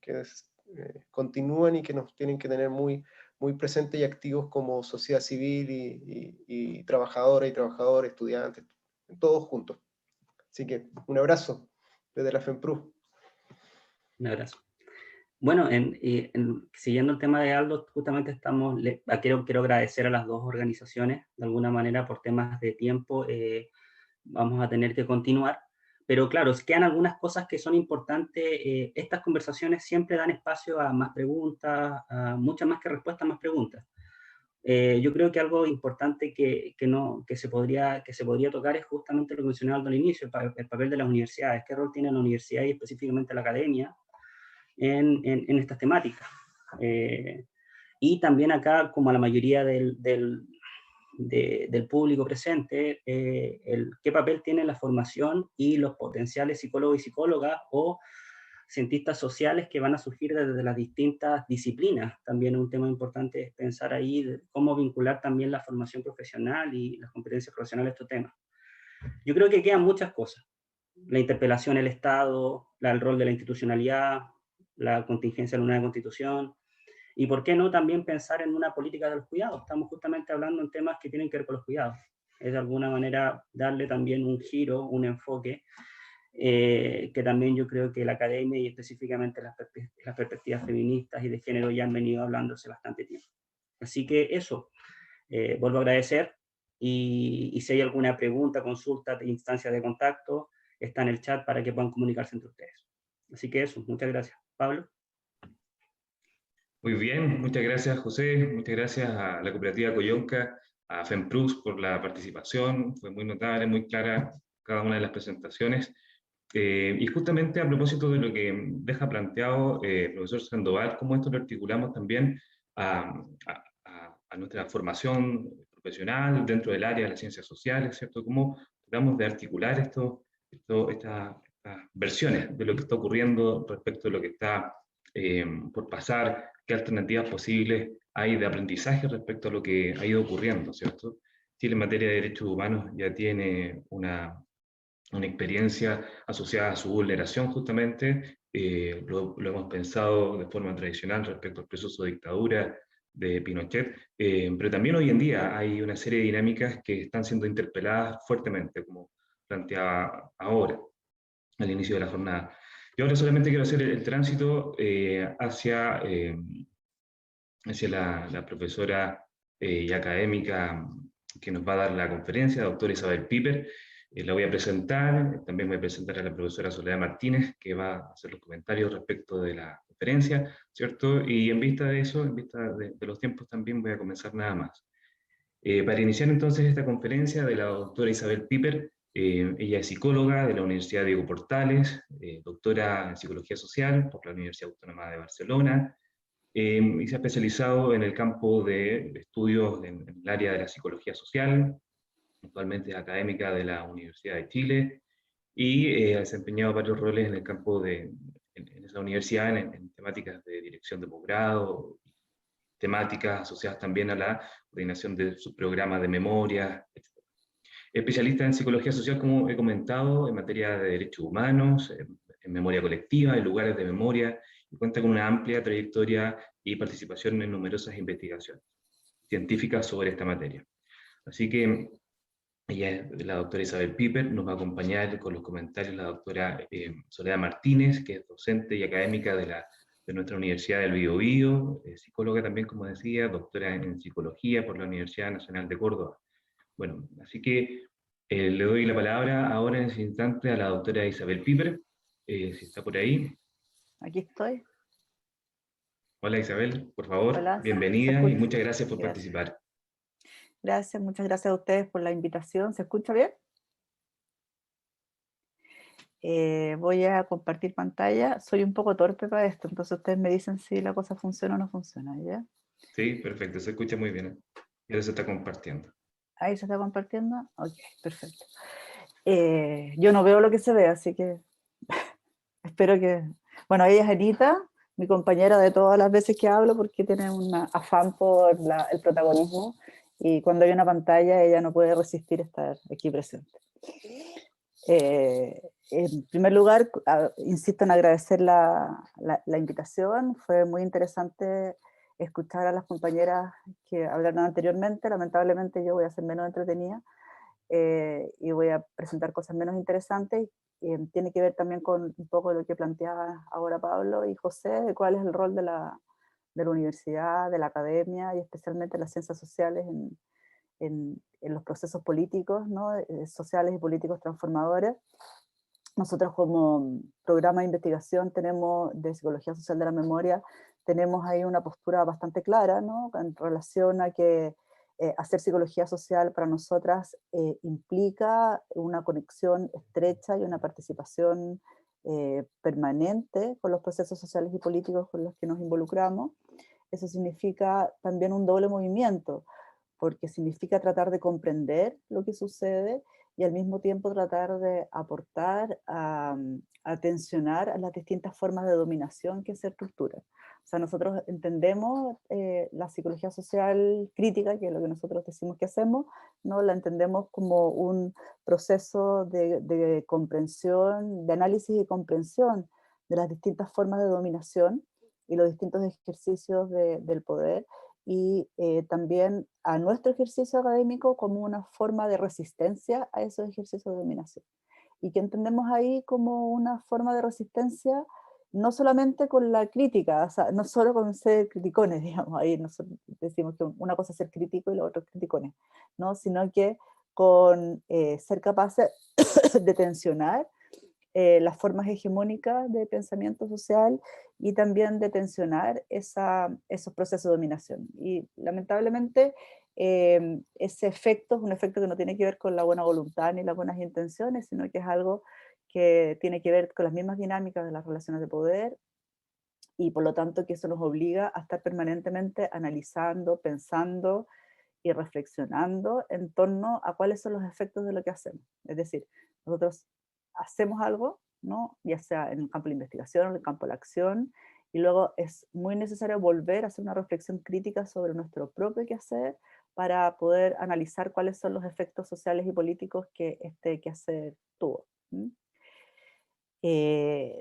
continúan y que nos tienen que tener muy presentes y activos como sociedad civil y trabajadoras y trabajadores, estudiantes, todos juntos. Así que un abrazo desde la FEMPROS. Un abrazo. Bueno, siguiendo el tema de Aldo, justamente quiero agradecer a las dos organizaciones, de alguna manera por temas de tiempo, vamos a tener que continuar, pero claro, quedan algunas cosas que son importantes. Estas conversaciones siempre dan espacio a más preguntas, a muchas más que respuestas, más preguntas. Yo creo que algo importante que se podría tocar es justamente lo que mencionaba Aldo al inicio, el papel de las universidades. ¿Qué rol tiene la universidad y específicamente la academia en estas temáticas? Y también acá, como a la mayoría del público presente, qué papel tiene la formación y los potenciales psicólogos y psicólogas o cientistas sociales que van a surgir desde las distintas disciplinas. También un tema importante es pensar ahí de cómo vincular también la formación profesional y las competencias profesionales a estos temas. Yo creo que quedan muchas cosas. La interpelación del Estado, el rol de la institucionalidad, la contingencia de la nueva Constitución, y por qué no también pensar en una política de los cuidados. Estamos justamente hablando en temas que tienen que ver con los cuidados. Es de alguna manera darle también un giro, un enfoque, que también yo creo que la academia y específicamente las perspectivas feministas y de género ya han venido hablando hace bastante tiempo. Así que eso, vuelvo a agradecer, y si hay alguna pregunta, consulta, instancia de contacto, está en el chat para que puedan comunicarse entre ustedes. Así que eso, muchas gracias. Pablo. Muy bien, muchas gracias José, muchas gracias a la cooperativa Coyonca, a FEMPROS por la participación, fue muy notable, muy clara cada una de las presentaciones. Y justamente a propósito de lo que deja planteado el profesor Sandoval, cómo esto lo articulamos también a nuestra formación profesional dentro del área de las ciencias sociales, ¿cierto? Cómo tratamos de articular estas versiones de lo que está ocurriendo respecto a lo que está por pasar, qué alternativas posibles hay de aprendizaje respecto a lo que ha ido ocurriendo, ¿cierto? Chile en materia de derechos humanos ya tiene una experiencia asociada a su vulneración justamente, lo hemos pensado de forma tradicional respecto al proceso de dictadura de Pinochet, pero también hoy en día hay una serie de dinámicas que están siendo interpeladas fuertemente, como planteaba ahora, al inicio de la jornada. Yo ahora solamente quiero hacer el tránsito hacia la profesora y académica que nos va a dar la conferencia, doctora Isabel Piper. La voy a presentar, también voy a presentar a la profesora Soledad Martínez, que va a hacer los comentarios respecto de la conferencia, ¿cierto? Y en vista de eso, en vista de los tiempos también voy a comenzar nada más. Para iniciar entonces esta conferencia de la doctora Isabel Piper, ella es psicóloga de la Universidad Diego Portales, doctora en Psicología Social por la Universidad Autónoma de Barcelona, y se ha especializado en el campo de estudios en el área de la psicología social, actualmente es académica de la Universidad de Chile, y ha desempeñado varios roles en el campo en esa universidad, en temáticas de dirección de posgrado, temáticas asociadas también a la coordinación de sus programas de memoria, etc. Especialista en psicología social, como he comentado, en materia de derechos humanos, en memoria colectiva, en lugares de memoria, y cuenta con una amplia trayectoria y participación en numerosas investigaciones científicas sobre esta materia. Así que ella es la doctora Isabel Piper, nos va a acompañar con los comentarios la doctora Soledad Martínez, que es docente y académica de nuestra Universidad del Biobío, psicóloga también, como decía, doctora en psicología por la Universidad Nacional de Córdoba. Bueno, así que le doy la palabra ahora en ese instante a la doctora Isabel Piper, si está por ahí. Aquí estoy. Hola Isabel, por favor, Hola, ¿se bienvenida y escucha? muchas gracias por Gracias. participar. Gracias, muchas gracias a ustedes por la invitación. ¿Se escucha bien? Voy a compartir pantalla. Soy un poco torpe para esto, entonces ustedes me dicen si la cosa funciona o no funciona, ¿ya? Sí, perfecto, se escucha muy bien. Y ahora se está compartiendo. Ahí se está compartiendo. Ok, perfecto. Yo no veo lo que se ve, así que espero que... Bueno, ella es Anita, mi compañera de todas las veces que hablo, porque tiene un afán por el protagonismo, y cuando hay una pantalla ella no puede resistir estar aquí presente. En primer lugar, insisto en agradecer la invitación. Fue muy interesante escuchar a las compañeras que hablaron anteriormente. Lamentablemente yo voy a ser menos entretenida y voy a presentar cosas menos interesantes. Tiene que ver también con un poco lo que planteaba ahora Pablo y José, de cuál es el rol de la universidad, de la academia y especialmente las ciencias sociales en los procesos políticos, ¿no? Sociales y políticos transformadores. Nosotros como programa de investigación tenemos de Psicología Social de la Memoria, tenemos ahí una postura bastante clara, ¿no? En relación a que hacer psicología social para nosotras implica una conexión estrecha y una participación permanente con los procesos sociales y políticos con los que nos involucramos. Eso significa también un doble movimiento, porque significa tratar de comprender lo que sucede y al mismo tiempo tratar de aportar a tensionar a las distintas formas de dominación que se estructuran. O sea, nosotros entendemos la psicología social crítica, que es lo que nosotros decimos que hacemos, ¿no? La entendemos como un proceso de comprensión, de análisis y comprensión de las distintas formas de dominación y los distintos ejercicios del poder, y también a nuestro ejercicio académico como una forma de resistencia a esos ejercicios de dominación. Y que entendemos ahí como una forma de resistencia no solamente con la crítica, o sea, no solo con ser criticones, digamos, ahí nosotros decimos que una cosa es ser crítico y la otra es criticones, ¿no? Sino que con ser capaces de tensionar las formas hegemónicas de pensamiento social y también de tensionar esos procesos de dominación. Y lamentablemente ese efecto es un efecto que no tiene que ver con la buena voluntad ni las buenas intenciones, sino que es algo que tiene que ver con las mismas dinámicas de las relaciones de poder, y por lo tanto que eso nos obliga a estar permanentemente analizando, pensando y reflexionando en torno a cuáles son los efectos de lo que hacemos. Es decir, nosotros hacemos algo, ¿no? Ya sea en el campo de la investigación, en el campo de la acción, y luego es muy necesario volver a hacer una reflexión crítica sobre nuestro propio quehacer para poder analizar cuáles son los efectos sociales y políticos que este quehacer tuvo.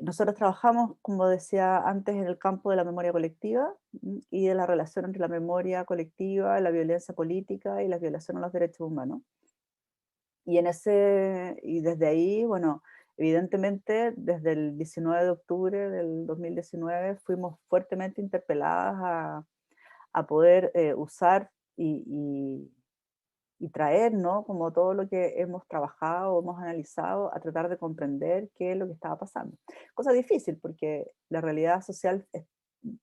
Nosotros trabajamos, como decía antes, en el campo de la memoria colectiva y de la relación entre la memoria colectiva, la violencia política y la violación a los derechos humanos. Y desde ahí, bueno, evidentemente, desde el 19 de octubre del 2019 fuimos fuertemente interpeladas a poder usar y traer, ¿no? Como todo lo que hemos trabajado, hemos analizado, a tratar de comprender qué es lo que estaba pasando. Cosa difícil, porque la realidad social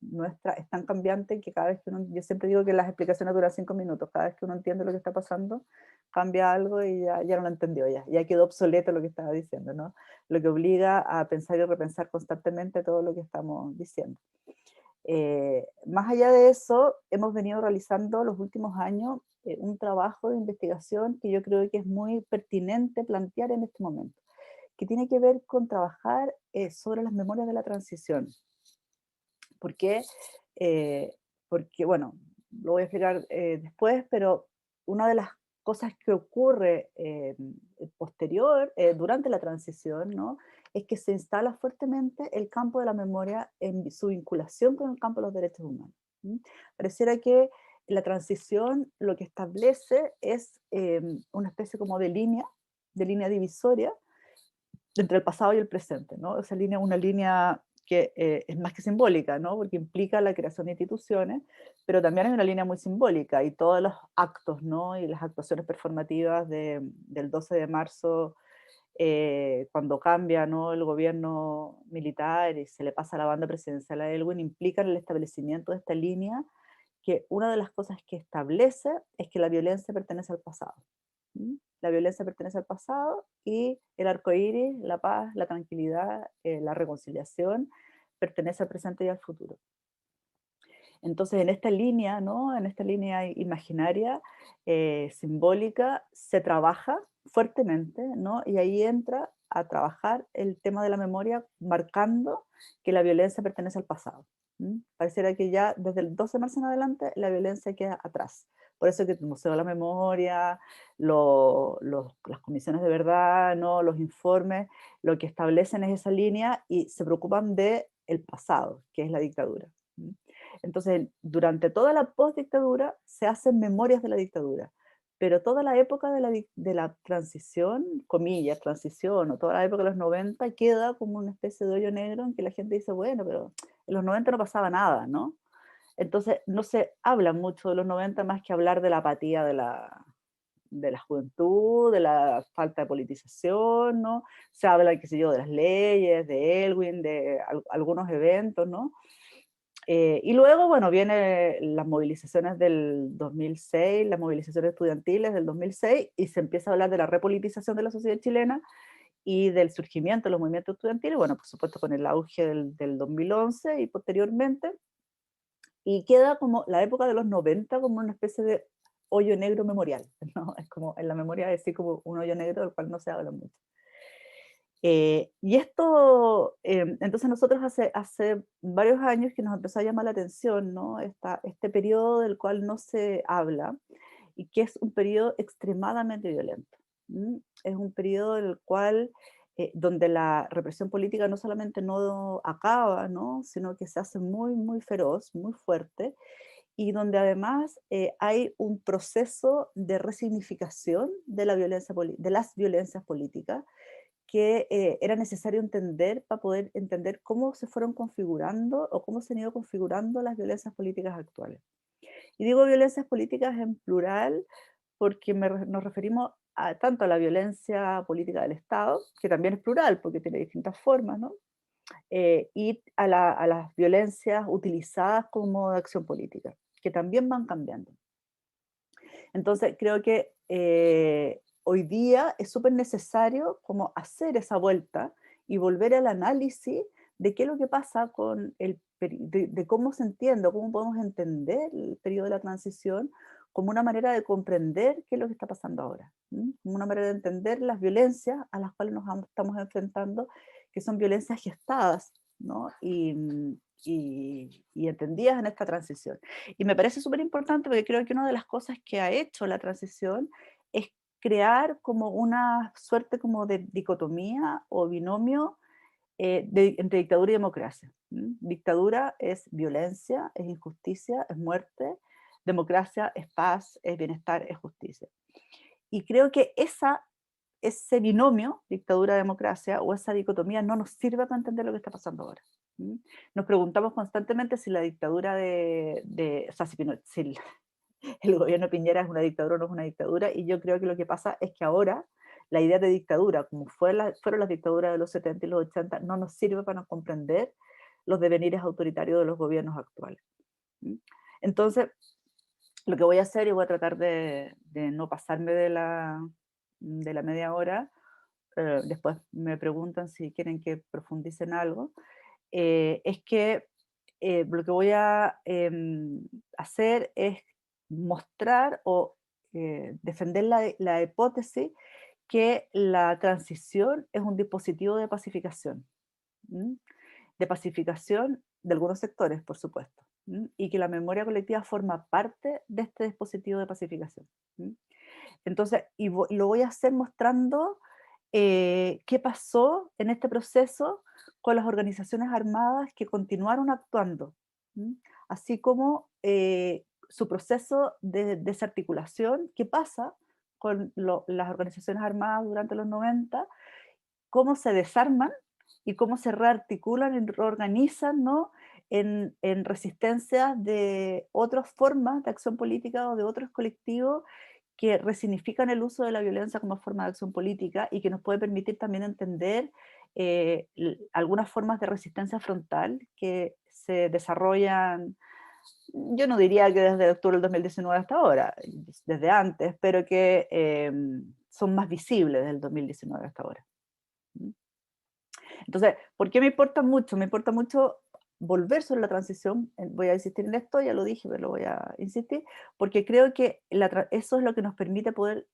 nuestra es tan cambiante que cada vez que uno, yo siempre digo que las explicaciones duran 5 minutos, cada vez que uno entiende lo que está pasando, cambia algo y ya no lo entendió, ya quedó obsoleto lo que estaba diciendo, ¿no? Lo que obliga a pensar y repensar constantemente todo lo que estamos diciendo. Más allá de eso, hemos venido realizando los últimos años un trabajo de investigación que yo creo que es muy pertinente plantear en este momento, que tiene que ver con trabajar sobre las memorias de la transición. ¿Por qué? Porque, bueno, lo voy a explicar después, pero una de las cosas que ocurre durante la transición, ¿no? Es que se instala fuertemente el campo de la memoria en su vinculación con el campo de los derechos humanos. Pareciera que la transición lo que establece es una especie como de línea divisoria entre el pasado y el presente, ¿no? Esa línea es una línea que es más que simbólica, ¿no? Porque implica la creación de instituciones, pero también hay una línea muy simbólica, y todos los actos, ¿no? Y las actuaciones performativas del 12 de marzo, cuando cambia, ¿no? El gobierno militar y se le pasa la banda presidencial a Elwin, implican el establecimiento de esta línea, que una de las cosas que establece es que la violencia pertenece al pasado. La violencia pertenece al pasado, y el arco iris, la paz, la tranquilidad, la reconciliación, pertenece al presente y al futuro. Entonces, en esta línea, ¿no? En esta línea imaginaria, simbólica, se trabaja fuertemente, ¿no? Y ahí entra a trabajar el tema de la memoria, marcando que la violencia pertenece al pasado. Pareciera que ya desde el 12 de marzo en adelante la violencia queda atrás. Por eso que el Museo de la Memoria, las comisiones de verdad, ¿no? Los informes, lo que establecen es esa línea y se preocupan del pasado, que es la dictadura. Entonces, durante toda la postdictadura se hacen memorias de la dictadura, pero toda la época de la transición, comillas, transición, o toda la época de los 90 queda como una especie de hoyo negro en que la gente dice, bueno, pero en los 90 no pasaba nada, ¿no? Entonces, no se habla mucho de los 90 más que hablar de la apatía de la juventud, de la falta de politización, ¿no? Se habla, qué sé yo, de las leyes, de Elwin, de algunos eventos, ¿no? Y luego, bueno, vienen las movilizaciones del 2006, las movilizaciones estudiantiles del 2006, y se empieza a hablar de la repolitización de la sociedad chilena y del surgimiento de los movimientos estudiantiles, bueno, por supuesto con el auge del 2011 y posteriormente, y queda como la época de los 90 como una especie de hoyo negro memorial, ¿no? Es como en la memoria decir como un hoyo negro del cual no se habla mucho. Y esto, entonces nosotros hace varios años que nos empezó a llamar la atención, ¿no? Este periodo del cual no se habla, y que es un periodo extremadamente violento. Es un periodo en el cual, donde la represión política no solamente no acaba, ¿no? Sino que se hace muy, muy feroz, muy fuerte, y donde además hay un proceso de resignificación de de las violencias políticas, que era necesario entender para poder entender cómo se fueron configurando o cómo se han ido configurando las violencias políticas actuales. Y digo violencias políticas en plural porque nos referimos tanto a la violencia política del Estado, que también es plural porque tiene distintas formas, ¿no? Y a las violencias utilizadas como de acción política, que también van cambiando. Entonces, creo que hoy día es súper necesario como hacer esa vuelta y volver al análisis de qué es lo que pasa con de cómo se entiende, cómo podemos entender el periodo de la transición como una manera de comprender qué es lo que está pasando ahora, como una manera de entender las violencias a las cuales nos estamos enfrentando, que son violencias gestadas, ¿no? Y entendidas en esta transición. Y me parece súper importante porque creo que una de las cosas que ha hecho la transición es crear como una suerte como de dicotomía o binomio entre dictadura y democracia. Dictadura es violencia, es injusticia, es muerte. Democracia es paz, es bienestar, es justicia. Y creo que ese binomio, dictadura-democracia, o esa dicotomía no nos sirve para entender lo que está pasando ahora. Nos preguntamos constantemente si la dictadura o sea, si el gobierno de Piñera es una dictadura o no es una dictadura, y yo creo que lo que pasa es que ahora la idea de dictadura, como fueron las dictaduras de los 70 y los 80, no nos sirve para comprender los devenires autoritarios de los gobiernos actuales. Entonces, lo que voy a hacer, y voy a tratar de no pasarme de la media hora, después me preguntan si quieren que profundice en algo, es que lo que voy a hacer es mostrar o defender la hipótesis que la transición es un dispositivo de pacificación. De pacificación de algunos sectores, por supuesto, y que la memoria colectiva forma parte de este dispositivo de pacificación. Entonces, lo voy a hacer mostrando qué pasó en este proceso con las organizaciones armadas que continuaron actuando, así como su proceso de desarticulación, qué pasa con las organizaciones armadas durante los 90, cómo se desarman y cómo se rearticulan y reorganizan, ¿no?, en resistencia de otras formas de acción política o de otros colectivos que resignifican el uso de la violencia como forma de acción política, y que nos puede permitir también entender algunas formas de resistencia frontal que se desarrollan, yo no diría que desde octubre del 2019 hasta ahora, desde antes, pero que son más visibles desde el 2019 hasta ahora. Entonces, ¿por qué me importa mucho? Me importa mucho volver sobre la transición. Voy a insistir en esto, ya lo dije, pero lo voy a insistir, porque creo que eso es lo que nos permite poder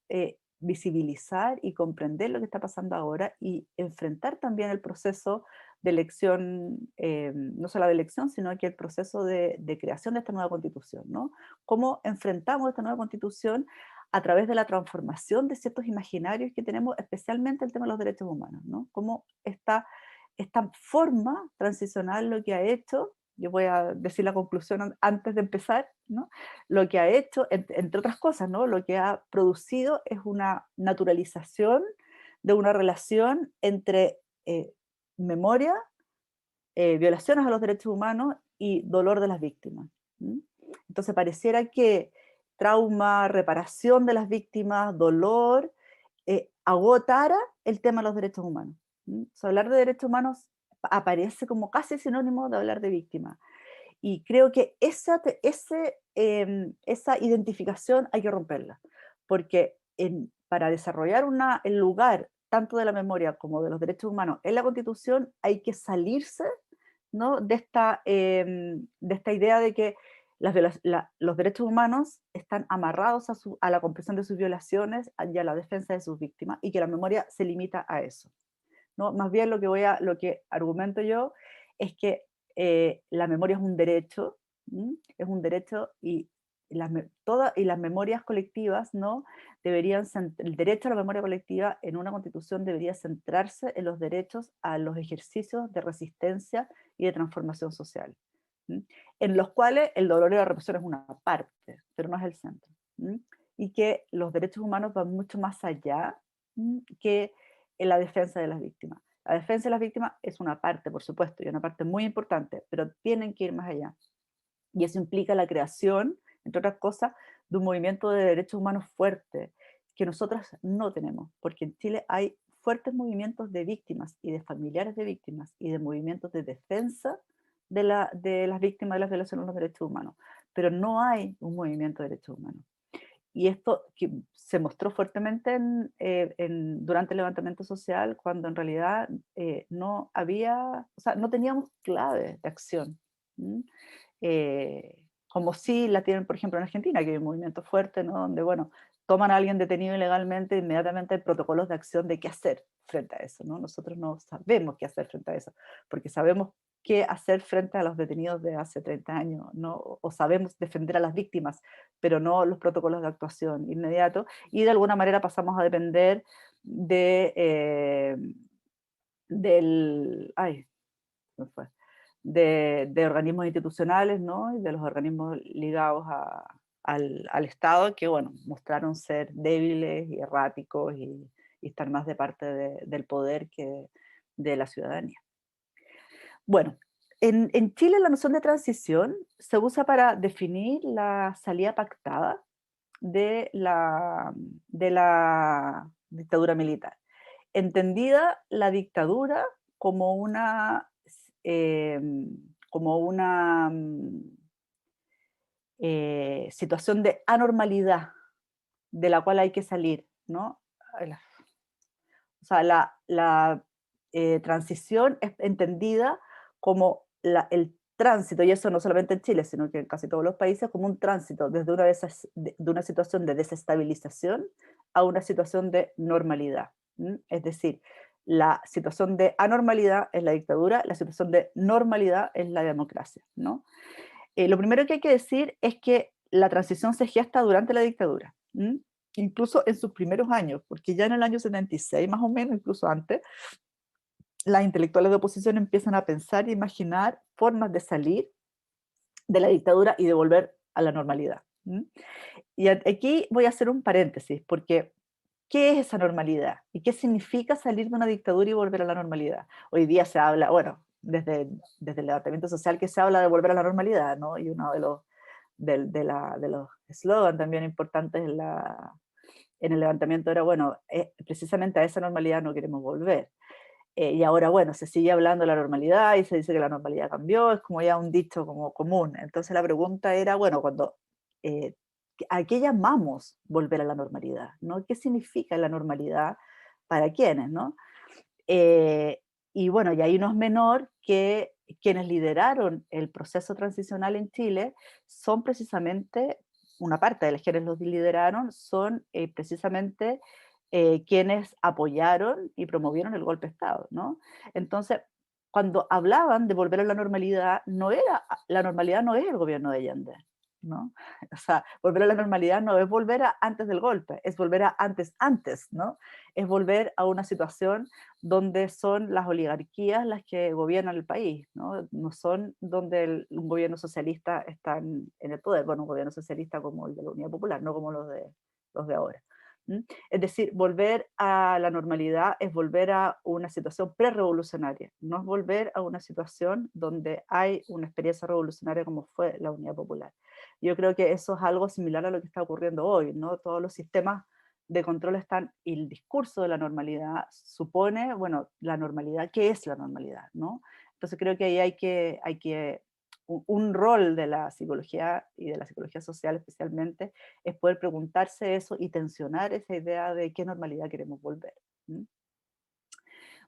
visibilizar y comprender lo que está pasando ahora, y enfrentar también el proceso de elección, no solo de elección, sino que el proceso de creación de esta nueva constitución, ¿no? ¿Cómo enfrentamos esta nueva constitución a través de la transformación de ciertos imaginarios que tenemos, especialmente el tema de los derechos humanos, ¿no? Cómo esta forma transicional lo que ha hecho, yo voy a decir la conclusión antes de empezar, ¿no?, lo que ha hecho, entre otras cosas, ¿no?, lo que ha producido es una naturalización de una relación entre memoria, violaciones a los derechos humanos y dolor de las víctimas. Entonces pareciera que trauma, reparación de las víctimas, dolor, agotara el tema de los derechos humanos. O sea, hablar de derechos humanos aparece como casi sinónimo de hablar de víctima. Y creo que esa identificación hay que romperla, porque para desarrollar el lugar tanto de la memoria como de los derechos humanos en la Constitución hay que salirse, ¿no?, de esta idea de que los derechos humanos están amarrados a la comprensión de sus violaciones y a la defensa de sus víctimas, y que la memoria se limita a eso, ¿no? Más bien lo que argumento yo es que la memoria es un derecho, y las memorias colectivas, ¿no?, el derecho a la memoria colectiva en una constitución debería centrarse en los derechos a los ejercicios de resistencia y de transformación social, en los cuales el dolor y la represión es una parte, pero no es el centro, y que los derechos humanos van mucho más allá que en la defensa de las víctimas. La defensa de las víctimas es una parte, por supuesto, y una parte muy importante, pero tienen que ir más allá. Y eso implica la creación, entre otras cosas, de un movimiento de derechos humanos fuerte, que nosotras no tenemos, porque en Chile hay fuertes movimientos de víctimas y de familiares de víctimas y de movimientos de defensa de las víctimas de las violaciones de los derechos humanos, pero no hay un movimiento de derechos humanos. Y esto que se mostró fuertemente durante el levantamiento social, cuando en realidad no teníamos claves de acción, como sí la tienen, por ejemplo, en Argentina, que hay un movimiento fuerte, ¿no?, donde, bueno, toman a alguien detenido ilegalmente, inmediatamente hay protocolos de acción de qué hacer frente a eso, ¿no? Nosotros no sabemos qué hacer frente a eso, porque sabemos qué hacer frente a los detenidos de hace 30 años, ¿no? O sabemos defender a las víctimas, pero no los protocolos de actuación inmediatos, y de alguna manera pasamos a depender de del, ay, se me fue, de organismos institucionales, ¿no? Y de los organismos ligados al Estado, que, bueno, mostraron ser débiles y erráticos y estar más de parte del poder que de la ciudadanía. Bueno, en Chile la noción de transición se usa para definir la salida pactada de la dictadura militar. Entendida la dictadura como una situación de anormalidad de la cual hay que salir, ¿no? O sea, la transición es entendida como el tránsito, y eso no solamente en Chile, sino que en casi todos los países, como un tránsito desde de una situación de desestabilización a una situación de normalidad. Es decir, la situación de anormalidad es la dictadura, la situación de normalidad es la democracia, ¿no? Lo primero que hay que decir es que la transición se gesta durante la dictadura, incluso en sus primeros años, porque ya en el año 76, más o menos, incluso antes, las intelectuales de oposición empiezan a pensar e imaginar formas de salir de la dictadura y de volver a la normalidad. Y aquí voy a hacer un paréntesis, porque ¿qué es esa normalidad? ¿Y qué significa salir de una dictadura y volver a la normalidad? Hoy día se habla, bueno, desde el levantamiento social que se habla de volver a la normalidad, ¿no? Y uno de los eslogans también importantes en el levantamiento era, bueno, precisamente a esa normalidad no queremos volver. Y ahora, bueno, se sigue hablando de la normalidad y se dice que la normalidad cambió, es como ya un dicho como común. Entonces la pregunta era, bueno, eh, ¿a qué llamamos volver a la normalidad? ¿No? ¿Qué significa la normalidad para quiénes? ¿No? Eh, y bueno, y ahí no es menor que quienes lideraron el proceso transicional en Chile son precisamente, una parte de quienes los lideraron son precisamente quienes apoyaron y promovieron el golpe de Estado, ¿no? Entonces, cuando hablaban de volver a la normalidad, la normalidad no es el gobierno de Allende, ¿no? O sea, volver a la normalidad no es volver a antes del golpe, es volver a antes, ¿no? Es volver a una situación donde son las oligarquías las que gobiernan el país, ¿no? No son donde un gobierno socialista está en el poder, bueno, un gobierno socialista como el de la Unidad Popular, no como los de ahora. Es decir, volver a la normalidad es volver a una situación pre-revolucionaria, no es volver a una situación donde hay una experiencia revolucionaria como fue la Unidad Popular. Yo creo que eso es algo similar a lo que está ocurriendo hoy, ¿no? Todos los sistemas de control están, y el discurso de la normalidad supone, bueno, la normalidad, ¿qué es la normalidad? ¿No? Entonces creo que ahí hay que un rol de la psicología y de la psicología social especialmente es poder preguntarse eso y tensionar esa idea de qué normalidad queremos volver.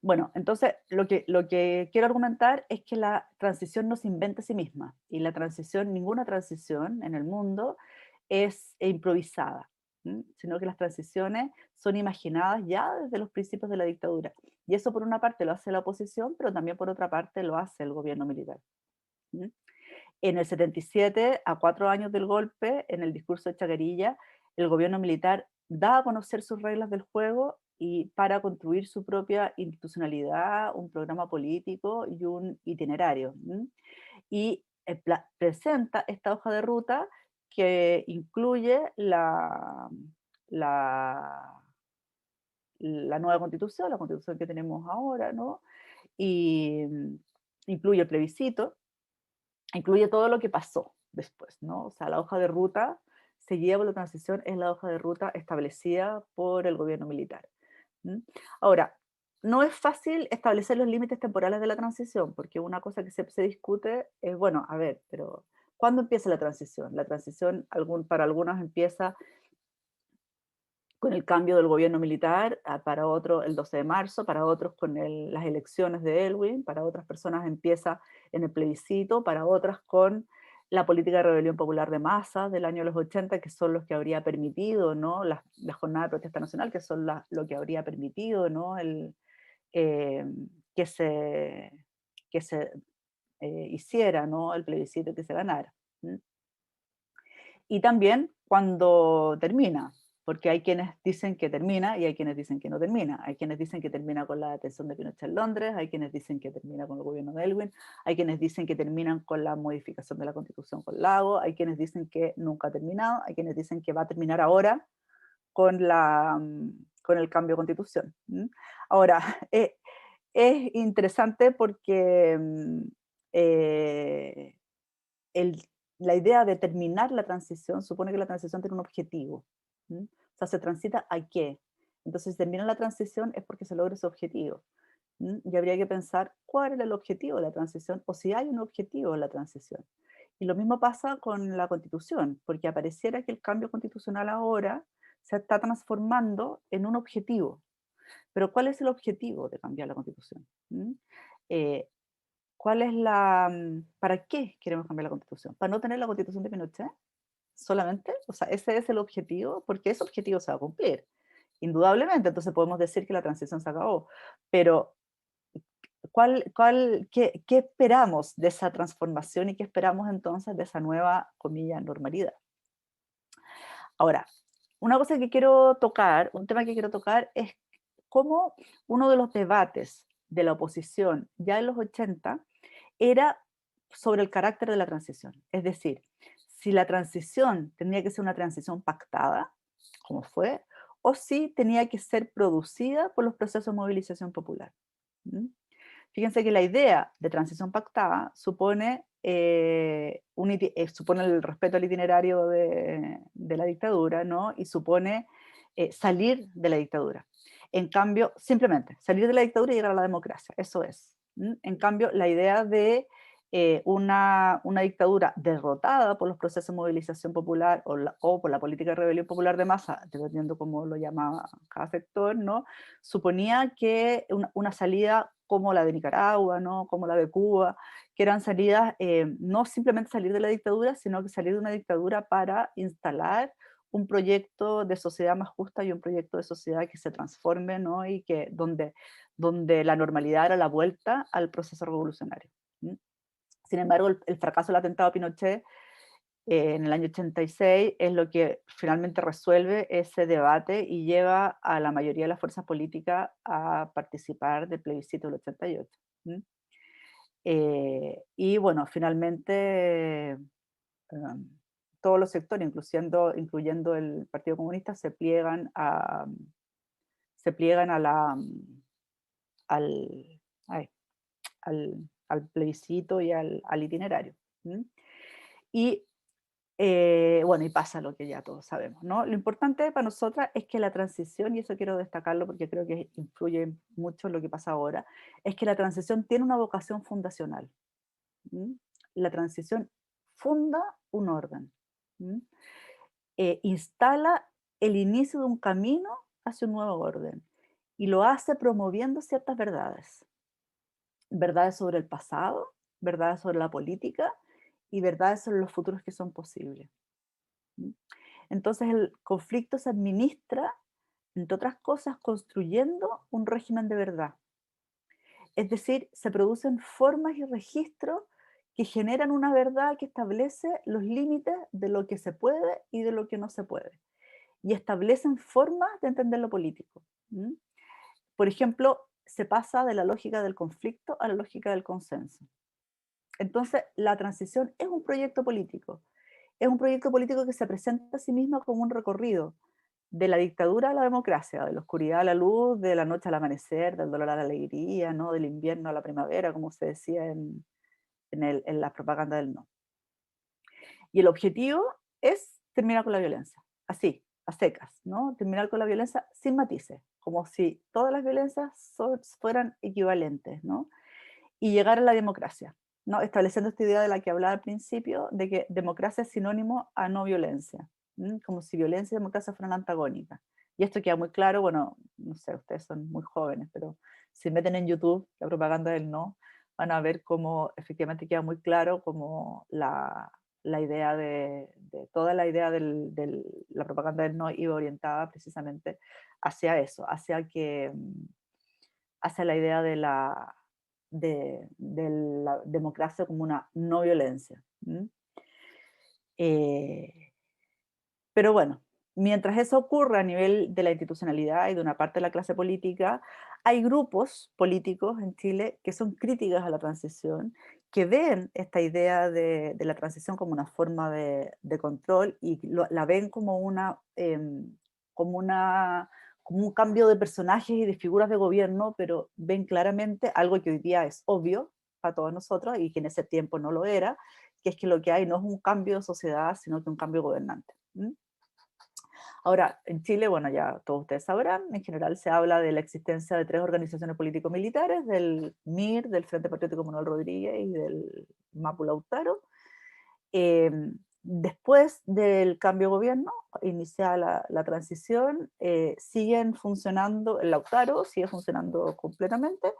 Bueno, entonces lo que quiero argumentar es que la transición no se inventa a sí misma y ninguna transición en el mundo es improvisada, sino que las transiciones son imaginadas ya desde los principios de la dictadura. Y eso por una parte lo hace la oposición, pero también por otra parte lo hace el gobierno militar. En el 77, a 4 años del golpe, en el discurso de Chacarilla, el gobierno militar da a conocer sus reglas del juego y para construir su propia institucionalidad, un programa político y un itinerario. Y presenta esta hoja de ruta que incluye la, la nueva constitución, la constitución que tenemos ahora, ¿no? Y incluye el plebiscito, incluye todo lo que pasó después, ¿no? O sea, la hoja de ruta seguida por la transición es la hoja de ruta establecida por el gobierno militar. Ahora, no es fácil establecer los límites temporales de la transición, porque una cosa que se discute es, bueno, a ver, pero ¿cuándo empieza la transición? La transición para algunos empieza con el cambio del gobierno militar, para otros el 12 de marzo, para otros con las elecciones de Elwin, para otras personas empieza en el plebiscito, para otras con la política de rebelión popular de masa del año de los 80, que son los que habría permitido, ¿no? la jornada de protesta nacional, que son lo que habría permitido, ¿no? Que se hiciera, ¿no? El plebiscito, que se ganara. Y también cuando termina, porque hay quienes dicen que termina y hay quienes dicen que no termina. Hay quienes dicen que termina con la detención de Pinochet en Londres, hay quienes dicen que termina con el gobierno de Elwin, hay quienes dicen que terminan con la modificación de la Constitución con Lago, hay quienes dicen que nunca ha terminado, hay quienes dicen que va a terminar ahora con, con el cambio de Constitución. Ahora, es interesante porque la idea de terminar la transición supone que la transición tiene un objetivo. O sea, ¿se transita a qué? Entonces, si termina la transición es porque se logra ese objetivo. Y habría que pensar cuál era el objetivo de la transición o si hay un objetivo en la transición. Y lo mismo pasa con la Constitución, porque apareciera que el cambio constitucional ahora se está transformando en un objetivo. Pero ¿cuál es el objetivo de cambiar la Constitución? ¿Cuál es ¿para qué queremos cambiar la Constitución? ¿Para no tener la Constitución de Pinochet solamente? O sea, ese es el objetivo, porque ese objetivo se va a cumplir, indudablemente. Entonces podemos decir que la transición se acabó, pero ¿qué esperamos de esa transformación y qué esperamos entonces de esa nueva, comillas, normalidad? Ahora, una cosa que quiero tocar, un tema que quiero tocar es cómo uno de los debates de la oposición ya en los 80 era sobre el carácter de la transición. Es decir, si la transición tenía que ser una transición pactada, como fue, o si tenía que ser producida por los procesos de movilización popular. Fíjense que la idea de transición pactada supone, supone el respeto al itinerario de la dictadura, ¿no? Y supone salir de la dictadura. En cambio, simplemente salir de la dictadura y llegar a la democracia, eso es. En cambio, la idea de una dictadura derrotada por los procesos de movilización popular o por la política de rebelión popular de masa, dependiendo cómo lo llamaba cada sector, ¿no? Suponía que una salida como la de Nicaragua, ¿no? Como la de Cuba, que eran salidas, no simplemente salir de la dictadura, sino que salir de una dictadura para instalar un proyecto de sociedad más justa y un proyecto de sociedad que se transforme, ¿no? Y que donde la normalidad era la vuelta al proceso revolucionario. Sin embargo, el fracaso del atentado a Pinochet en el año 86 es lo que finalmente resuelve ese debate y lleva a la mayoría de las fuerzas políticas a participar del plebiscito del 88. Y bueno, finalmente todos los sectores, incluyendo el Partido Comunista, se pliegan a al, al plebiscito y al itinerario. Y bueno, y pasa lo que ya todos sabemos, ¿no? Lo importante para nosotras es que la transición, y eso quiero destacarlo porque creo que influye mucho en lo que pasa ahora, es que la transición tiene una vocación fundacional. La transición funda un orden. Instala el inicio de un camino hacia un nuevo orden y lo hace promoviendo ciertas verdades. Verdades sobre el pasado, verdades sobre la política y verdades sobre los futuros que son posibles. Entonces el conflicto se administra, entre otras cosas, construyendo un régimen de verdad. Es decir, se producen formas y registros que generan una verdad que establece los límites de lo que se puede y de lo que no se puede. Y establecen formas de entender lo político. Por ejemplo, se pasa de la lógica del conflicto a la lógica del consenso. Entonces, la transición es un proyecto político. Es un proyecto político que se presenta a sí mismo como un recorrido de la dictadura a la democracia, de la oscuridad a la luz, de la noche al amanecer, del dolor a la alegría, ¿no? Del invierno a la primavera, como se decía en la propaganda del no. Y el objetivo es terminar con la violencia, así, a secas, ¿no? Terminar con la violencia sin matices, como si todas las violencias fueran equivalentes, ¿no? Y llegar a la democracia, ¿no? Estableciendo esta idea de la que hablaba al principio, de que democracia es sinónimo a no violencia, como si violencia y democracia fueran antagónicas. Y esto queda muy claro, bueno, no sé, ustedes son muy jóvenes, pero si meten en YouTube la propaganda del no, van a ver cómo efectivamente queda muy claro como la idea toda la idea de la propaganda del no iba orientada precisamente hacia eso, hacia la idea de la democracia como una no violencia. Pero bueno, mientras eso ocurre a nivel de la institucionalidad y de una parte de la clase política, hay grupos políticos en Chile que son críticas a la transición, que ven esta idea de la transición como una forma de control y la ven como como como un cambio de personajes y de figuras de gobierno, pero ven claramente algo que hoy día es obvio para todos nosotros y que en ese tiempo no lo era, que es que lo que hay no es un cambio de sociedad, sino que un cambio gobernante. Ahora, en Chile, bueno, ya todos ustedes sabrán, en general se habla de la existencia de 3 organizaciones político-militares, del MIR, del Frente Patriótico Manuel Rodríguez y del MAPU Lautaro. Después del cambio de gobierno, iniciada la transición, siguen funcionando, el Lautaro sigue funcionando completamente,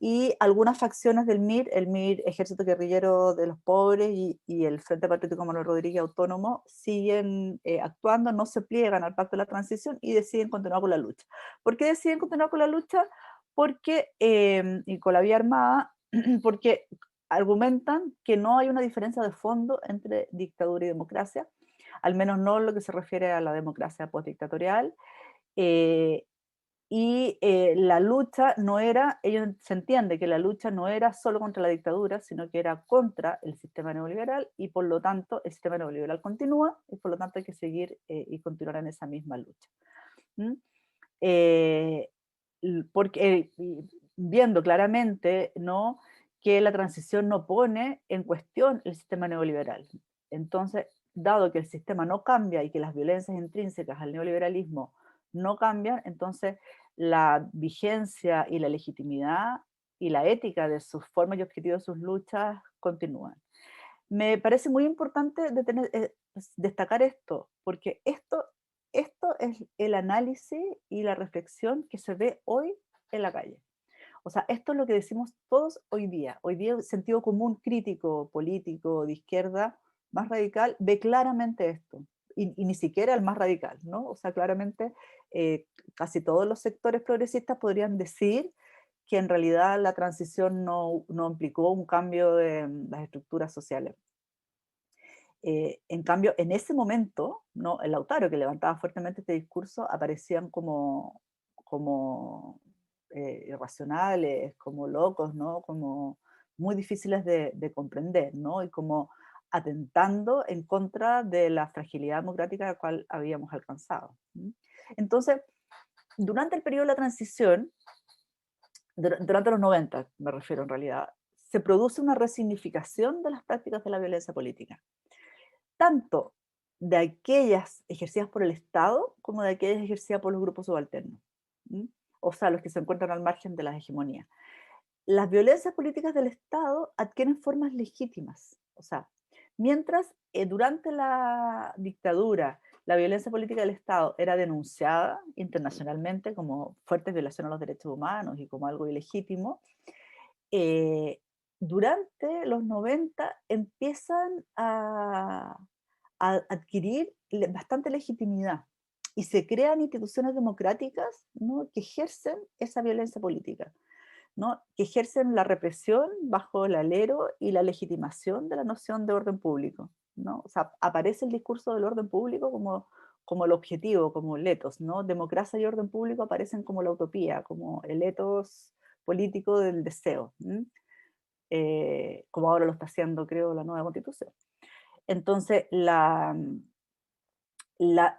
y algunas facciones del MIR, el MIR Ejército Guerrillero de los Pobres y el Frente Patriótico Manuel Rodríguez Autónomo, siguen actuando, no se pliegan al pacto de la transición y deciden continuar con la lucha. ¿Por qué deciden continuar con la lucha? Porque, y con la vía armada, porque argumentan que no hay una diferencia de fondo entre dictadura y democracia, al menos no en lo que se refiere a la democracia postdictatorial, la lucha no era, ellos se entiende que la lucha no era solo contra la dictadura, sino que era contra el sistema neoliberal, y por lo tanto el sistema neoliberal continúa, y por lo tanto hay que seguir y continuar en esa misma lucha. Porque viendo claramente, ¿no?, que la transición no pone en cuestión el sistema neoliberal. Entonces, dado que el sistema no cambia y que las violencias intrínsecas al neoliberalismo no cambian, entonces la vigencia y la legitimidad y la ética de sus formas y objetivos de sus luchas continúan. Me parece muy importante destacar esto, porque esto es el análisis y la reflexión que se ve hoy en la calle. O sea, esto es lo que decimos todos hoy día. Hoy día el sentido común crítico, político, de izquierda, más radical, ve claramente esto. Y ni siquiera el más radical, ¿no? O sea, claramente casi todos los sectores progresistas podrían decir que en realidad la transición no implicó un cambio de las estructuras sociales. En cambio, en ese momento, ¿no?, el Lautaro, que levantaba fuertemente este discurso, aparecían como irracionales, como locos, ¿no?, como muy difíciles de comprender, ¿no?, y como atentando en contra de la fragilidad democrática a la cual habíamos alcanzado. Entonces, durante el periodo de la transición, durante los 90, me refiero en realidad, se produce una resignificación de las prácticas de la violencia política, tanto de aquellas ejercidas por el Estado como de aquellas ejercidas por los grupos subalternos, o sea, los que se encuentran al margen de las hegemonías. Las violencias políticas del Estado adquieren formas legítimas, o sea, mientras durante la dictadura la violencia política del Estado era denunciada internacionalmente como fuertes violaciones a los derechos humanos y como algo ilegítimo, durante los 90 empiezan a adquirir bastante legitimidad y se crean instituciones democráticas, ¿no?, que ejercen esa violencia política, ¿no?, que ejercen la represión bajo el alero y la legitimación de la noción de orden público, ¿no? O sea, aparece el discurso del orden público como el objetivo, como el ethos, ¿no? Democracia y orden público aparecen como la utopía, como el ethos político del deseo, como ahora lo está haciendo, creo, la nueva Constitución. Entonces,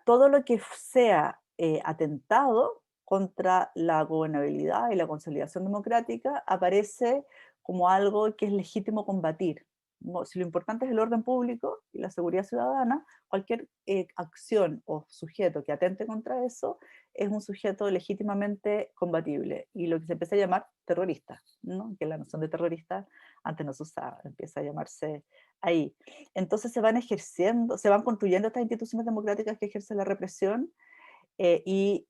todo lo que sea atentado contra la gobernabilidad y la consolidación democrática aparece como algo que es legítimo combatir. Si lo importante es el orden público y la seguridad ciudadana, cualquier acción o sujeto que atente contra eso es un sujeto legítimamente combatible, y lo que se empieza a llamar terrorista, ¿no?, que la noción de terrorista antes no se usaba, empieza a llamarse ahí. Entonces se van construyendo estas instituciones democráticas que ejercen la represión, y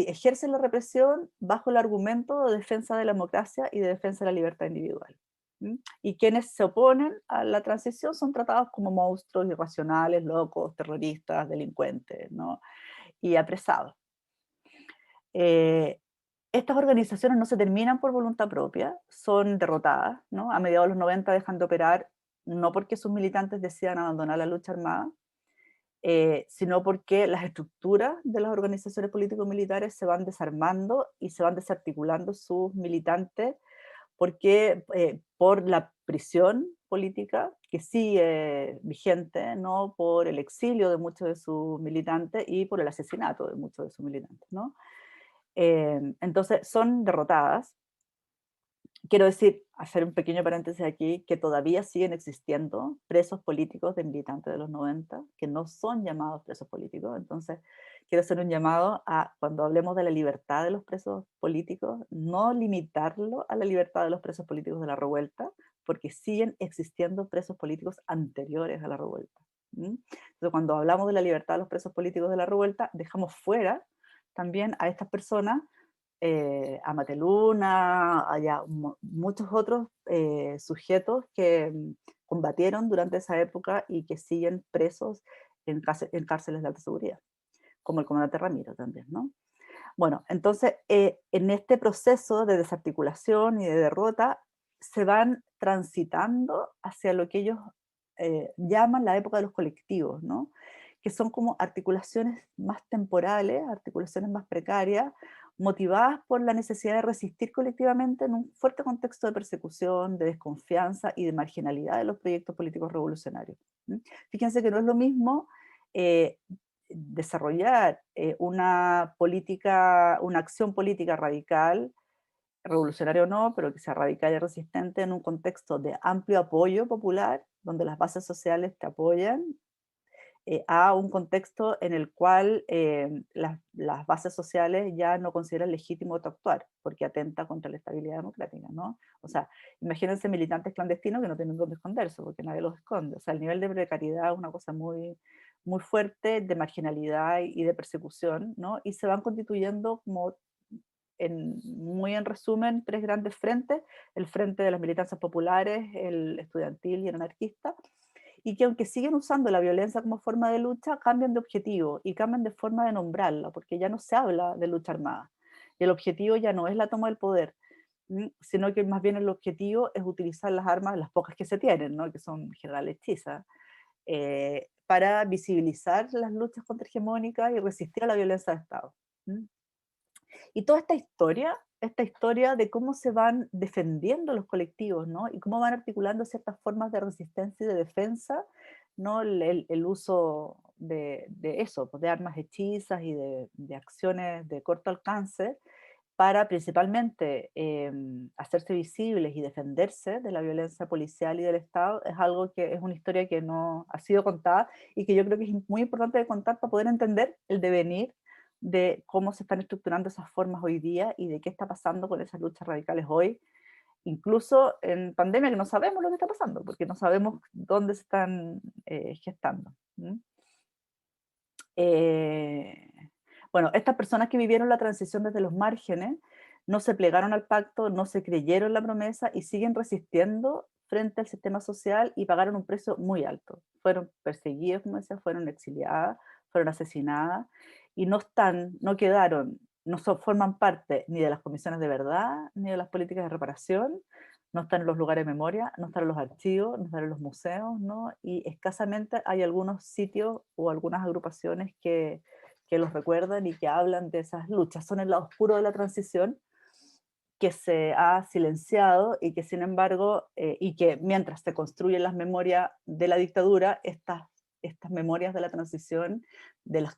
ejercen la represión bajo el argumento de defensa de la democracia y de defensa de la libertad individual. Y quienes se oponen a la transición son tratados como monstruos irracionales, locos, terroristas, delincuentes, ¿no?, y apresados. Estas organizaciones no se terminan por voluntad propia, son derrotadas, ¿no? A mediados de los 90 dejan de operar, no porque sus militantes decidan abandonar la lucha armada, sino porque las estructuras de las organizaciones político-militares se van desarmando y se van desarticulando sus militantes, porque por la prisión política que sigue vigente, ¿no? Por el exilio de muchos de sus militantes y por el asesinato de muchos de sus militantes, ¿no? Entonces son derrotadas. Quiero decir, hacer un pequeño paréntesis aquí, que todavía siguen existiendo presos políticos de militantes de los 90, que no son llamados presos políticos. Entonces, quiero hacer un llamado a, cuando hablemos de la libertad de los presos políticos, no limitarlo a la libertad de los presos políticos de la revuelta, porque siguen existiendo presos políticos anteriores a la revuelta. Entonces, cuando hablamos de la libertad de los presos políticos de la revuelta, dejamos fuera también a estas personas, a Mateluna, a muchos otros sujetos que combatieron durante esa época y que siguen presos en cárceles de alta seguridad, como el comandante Ramiro también, ¿no? Bueno, entonces en este proceso de desarticulación y de derrota se van transitando hacia lo que ellos llaman la época de los colectivos, ¿no? Que son como articulaciones más temporales, articulaciones más precarias, motivadas por la necesidad de resistir colectivamente en un fuerte contexto de persecución, de desconfianza y de marginalidad de los proyectos políticos revolucionarios. Fíjense que no es lo mismo desarrollar una acción política radical, revolucionaria o no, pero que sea radical y resistente en un contexto de amplio apoyo popular, donde las bases sociales te apoyan, a un contexto en el cual las bases sociales ya no consideran legítimo tu actuar, porque atenta contra la estabilidad democrática, ¿no? O sea, imagínense militantes clandestinos que no tienen dónde esconderse, porque nadie los esconde. O sea, el nivel de precariedad es una cosa muy, muy fuerte, de marginalidad y de persecución, ¿no? Y se van constituyendo como, muy en resumen, tres grandes frentes: el frente de las militancias populares, el estudiantil y el anarquista, y que aunque siguen usando la violencia como forma de lucha, cambian de objetivo y cambian de forma de nombrarla, porque ya no se habla de lucha armada. Y el objetivo ya no es la toma del poder, sino que más bien el objetivo es utilizar las armas, las pocas que se tienen, ¿no? Que son en general hechizas, para visibilizar las luchas contrahegemónicas y resistir a la violencia de Estado. Y toda esta historia de cómo se van defendiendo los colectivos, ¿no? Y cómo van articulando ciertas formas de resistencia y de defensa, ¿no? El uso de eso, pues, de armas hechizas y de acciones de corto alcance, para principalmente hacerse visibles y defenderse de la violencia policial y del Estado, es algo que es una historia que no ha sido contada y que yo creo que es muy importante de contar para poder entender el devenir de cómo se están estructurando esas formas hoy día y de qué está pasando con esas luchas radicales hoy, incluso en pandemia, que no sabemos lo que está pasando, porque no sabemos dónde se están gestando. Bueno, estas personas que vivieron la transición desde los márgenes no se plegaron al pacto, no se creyeron la promesa y siguen resistiendo frente al sistema social, y pagaron un precio muy alto. Fueron perseguidas, como decía, fueron exiliadas, fueron asesinadas, y no quedaron, forman parte ni de las comisiones de verdad, ni de las políticas de reparación, no están en los lugares de memoria, no están en los archivos, no están en los museos, ¿no? Y escasamente hay algunos sitios o algunas agrupaciones que los recuerdan y que hablan de esas luchas. Son el lado oscuro de la transición, que se ha silenciado y que sin embargo, y que mientras se construyen las memorias de la dictadura, estas memorias de la transición, de las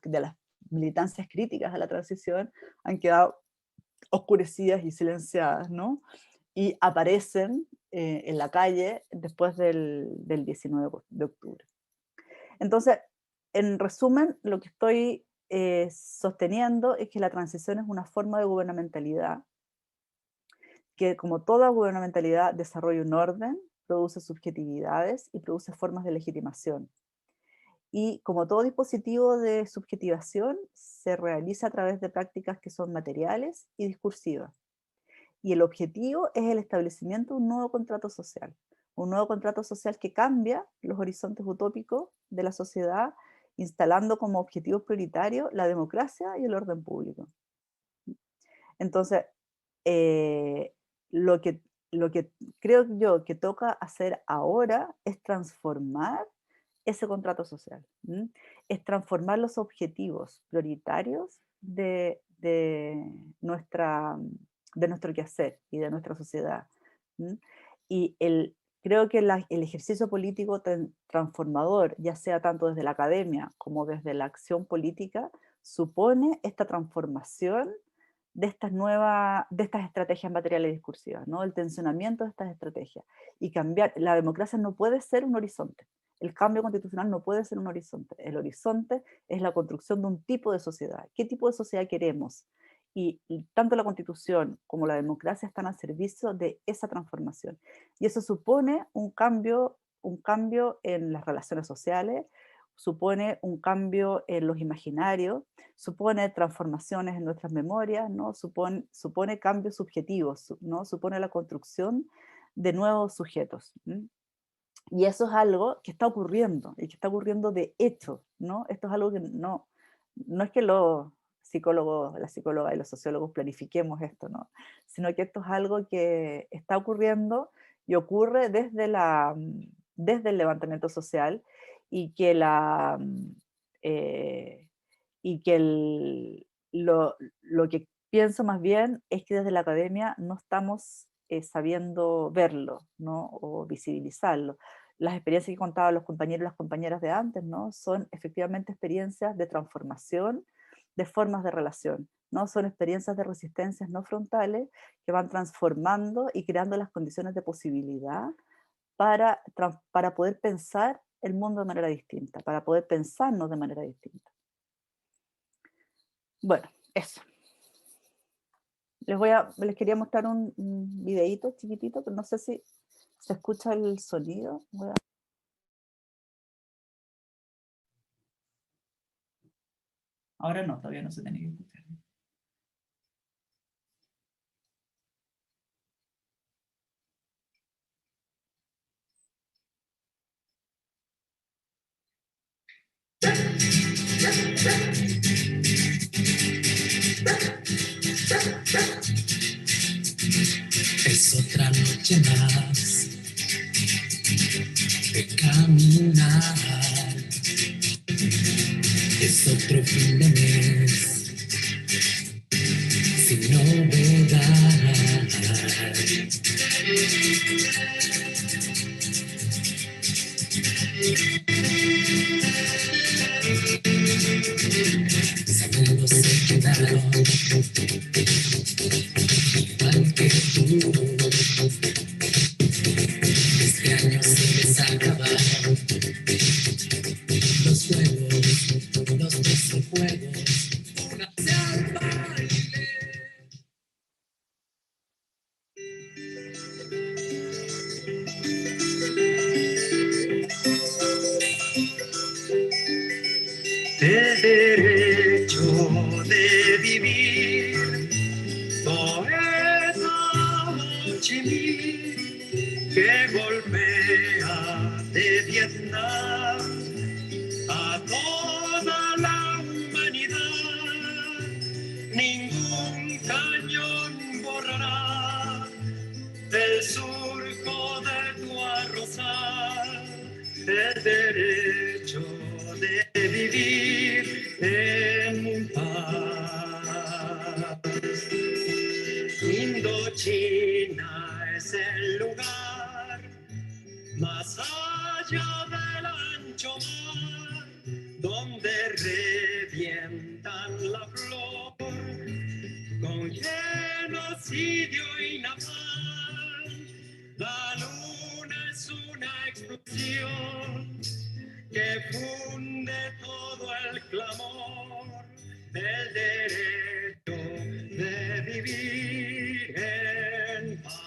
militancias críticas de la transición, han quedado oscurecidas y silenciadas, ¿no? Y aparecen en la calle después del 19 de octubre. Entonces, en resumen, lo que estoy sosteniendo es que la transición es una forma de gubernamentalidad que, como toda gubernamentalidad, desarrolla un orden, produce subjetividades y produce formas de legitimación. Y como todo dispositivo de subjetivación, se realiza a través de prácticas que son materiales y discursivas. Y el objetivo es el establecimiento de un nuevo contrato social que cambia los horizontes utópicos de la sociedad, instalando como objetivos prioritarios la democracia y el orden público. Entonces, lo que creo yo que toca hacer ahora es transformar ese contrato social. es transformar los objetivos prioritarios de nuestro quehacer y de nuestra sociedad. ¿Mm? Y creo que el ejercicio político transformador, ya sea tanto desde la academia como desde la acción política, supone esta transformación de estas estrategias materiales discursivas, ¿no? El tensionamiento de estas estrategias. Y cambiar, la democracia no puede ser un horizonte. El cambio constitucional no puede ser un horizonte. El horizonte es la construcción de un tipo de sociedad. ¿Qué tipo de sociedad queremos? Y tanto la Constitución como la democracia están al servicio de esa transformación. Y eso supone un cambio en las relaciones sociales, supone un cambio en los imaginarios, supone transformaciones en nuestras memorias, ¿no? Supone cambios subjetivos, ¿no? Supone la construcción de nuevos sujetos. ¿Mm? Y eso es algo que está ocurriendo, y que está ocurriendo de hecho, ¿no? Esto es algo que no es que los psicólogos, la psicóloga y los sociólogos planifiquemos esto, ¿no? Sino que esto es algo que está ocurriendo y ocurre desde el levantamiento social, y que lo que pienso más bien es que desde la academia no estamos sabiendo verlo, ¿no? O visibilizarlo. Las experiencias que contaban los compañeros y las compañeras de antes, ¿no? Son efectivamente experiencias de transformación de formas de relación, ¿no? Son experiencias de resistencias no frontales que van transformando y creando las condiciones de posibilidad para poder pensar el mundo de manera distinta, para poder pensarnos de manera distinta. Bueno, eso. Les quería mostrar un videíto chiquitito, pero no sé si se escucha el sonido. Ahora no, todavía no se tiene que escuchar. Es otra noche más de caminar, es otro fin de mes sin novedad. Seguros se quedaron igual que tú. Este año se les acabaron los juegos, los 12 juegos, únanse al baile. El derecho de vivir, poeta Ho Chi Minh, que golpea de Vietnam a toda la humanidad. Ningún cañón borrará el surco de tu arrozal. El derecho de vivir en paz. Indochina es el lugar más allá del ancho mar, donde revientan la flor con genocidio y napalm. La luna es una explosión que funde todo el clamor del derecho de vivir en paz.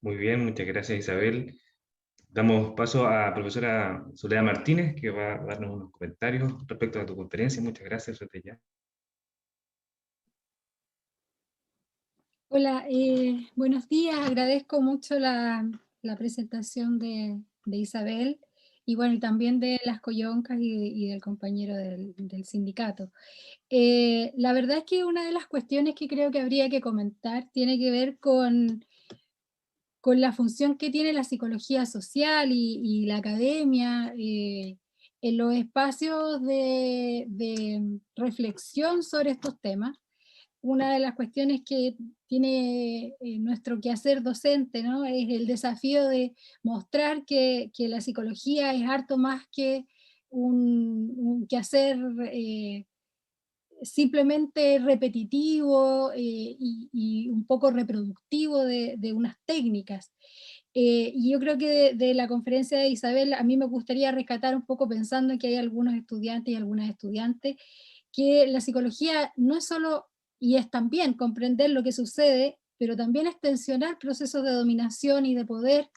Muy bien, muchas gracias Isabel. Damos paso a la profesora Soledad Martínez, que va a darnos unos comentarios respecto a tu conferencia. Muchas gracias, desde ya. Hola, buenos días. Agradezco mucho la presentación de Isabel y bueno, y también de las Coyoncas y del compañero del sindicato. La verdad es que una de las cuestiones que creo que habría que comentar tiene que ver con la función que tiene la psicología social y la academia en los espacios de reflexión sobre estos temas. Una de las cuestiones que tiene nuestro quehacer docente, ¿no? Es el desafío de mostrar que la psicología es harto más que un quehacer simplemente repetitivo y un poco reproductivo de unas técnicas. Y yo creo que de la conferencia de Isabel a mí me gustaría rescatar un poco pensando en que hay algunos estudiantes y algunas estudiantes que la psicología no es solo, y es también comprender lo que sucede, pero también es tensionar procesos de dominación y de poder,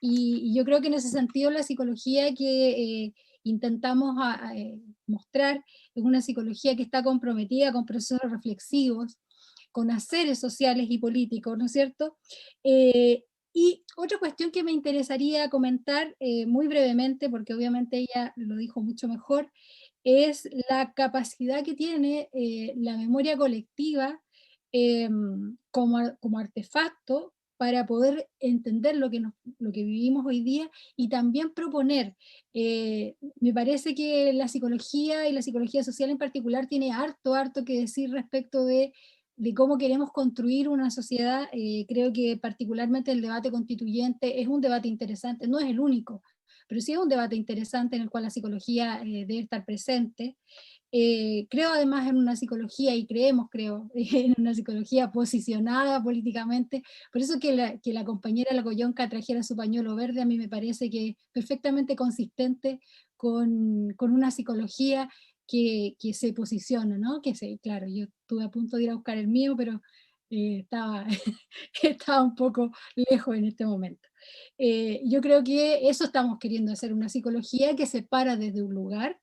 y yo creo que en ese sentido la psicología que intentamos mostrar es una psicología que está comprometida con procesos reflexivos, con haceres sociales y políticos, ¿no es cierto? Y otra cuestión que me interesaría comentar muy brevemente, porque obviamente ella lo dijo mucho mejor, es la capacidad que tiene la memoria colectiva como artefacto para poder entender lo que vivimos hoy día y también proponer. Me parece que la psicología y la psicología social en particular tiene harto que decir respecto de cómo queremos construir una sociedad. Creo que particularmente el debate constituyente es un debate interesante, no es el único, pero sí es un debate interesante en el cual la psicología debe estar presente. Creo además en una psicología, y creo, en una psicología posicionada políticamente, por eso que la compañera La Coyonca trajera su pañuelo verde, a mí me parece que es perfectamente consistente con una psicología que se posiciona, ¿no? Claro, yo estuve a punto de ir a buscar el mío, pero estaba, estaba un poco lejos en este momento. Yo creo que eso estamos queriendo hacer, una psicología que se para desde un lugar,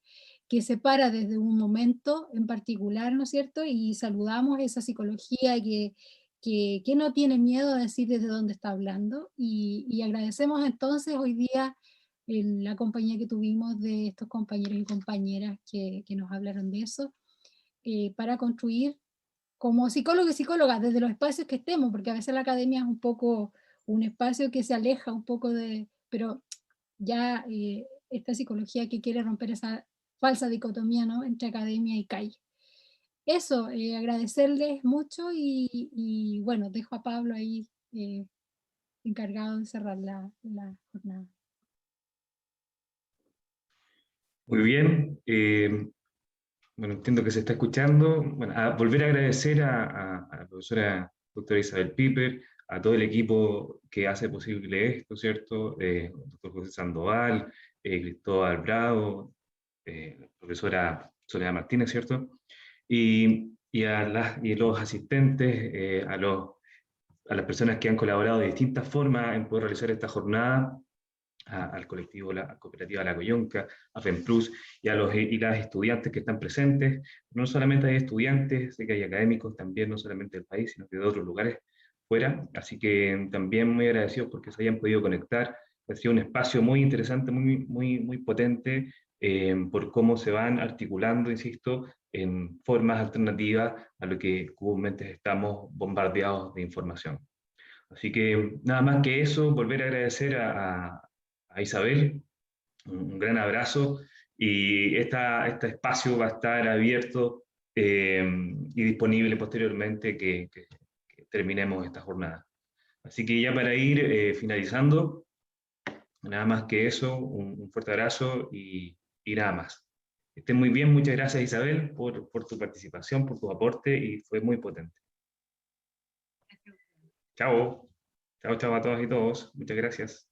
que se para desde un momento en particular, ¿no es cierto? Y saludamos esa psicología que no tiene miedo a decir desde dónde está hablando, y agradecemos entonces hoy día la compañía que tuvimos de estos compañeros y compañeras que nos hablaron de eso, para construir como psicólogos y psicólogas desde los espacios que estemos, porque a veces la academia es un poco un espacio que se aleja un poco pero ya esta psicología que quiere romper esa falsa dicotomía, ¿no?, entre academia y calle. Eso, agradecerles mucho y bueno, dejo a Pablo ahí encargado de cerrar la jornada. Muy bien. Bueno, entiendo que se está escuchando. Bueno, volver a agradecer a la profesora doctora Isabel Piper, a todo el equipo que hace posible esto, ¿cierto? Doctor José Sandoval, Cristóbal Bravo, profesora Soledad Martínez, ¿cierto? Y y los asistentes, a las personas que han colaborado de distintas formas en poder realizar esta jornada, al colectivo, la cooperativa La Coyonca, a FEMPLUS y a los y las estudiantes que están presentes. No solamente hay estudiantes, sé que hay académicos también, no solamente del país, sino que de otros lugares fuera, así que también muy agradecidos porque se hayan podido conectar. Ha sido un espacio muy interesante, muy potente, por cómo se van articulando, insisto, en formas alternativas a lo que comúnmente estamos bombardeados de información. Así que nada más que eso, volver a agradecer a Isabel, un gran abrazo, y este espacio va a estar abierto y disponible posteriormente que terminemos esta jornada. Así que ya para ir finalizando, nada más que eso, un fuerte abrazo y nada más. Estén muy bien, muchas gracias Isabel por tu participación, por tu aporte, y fue muy potente. Chao, chao a todas y todos, muchas gracias.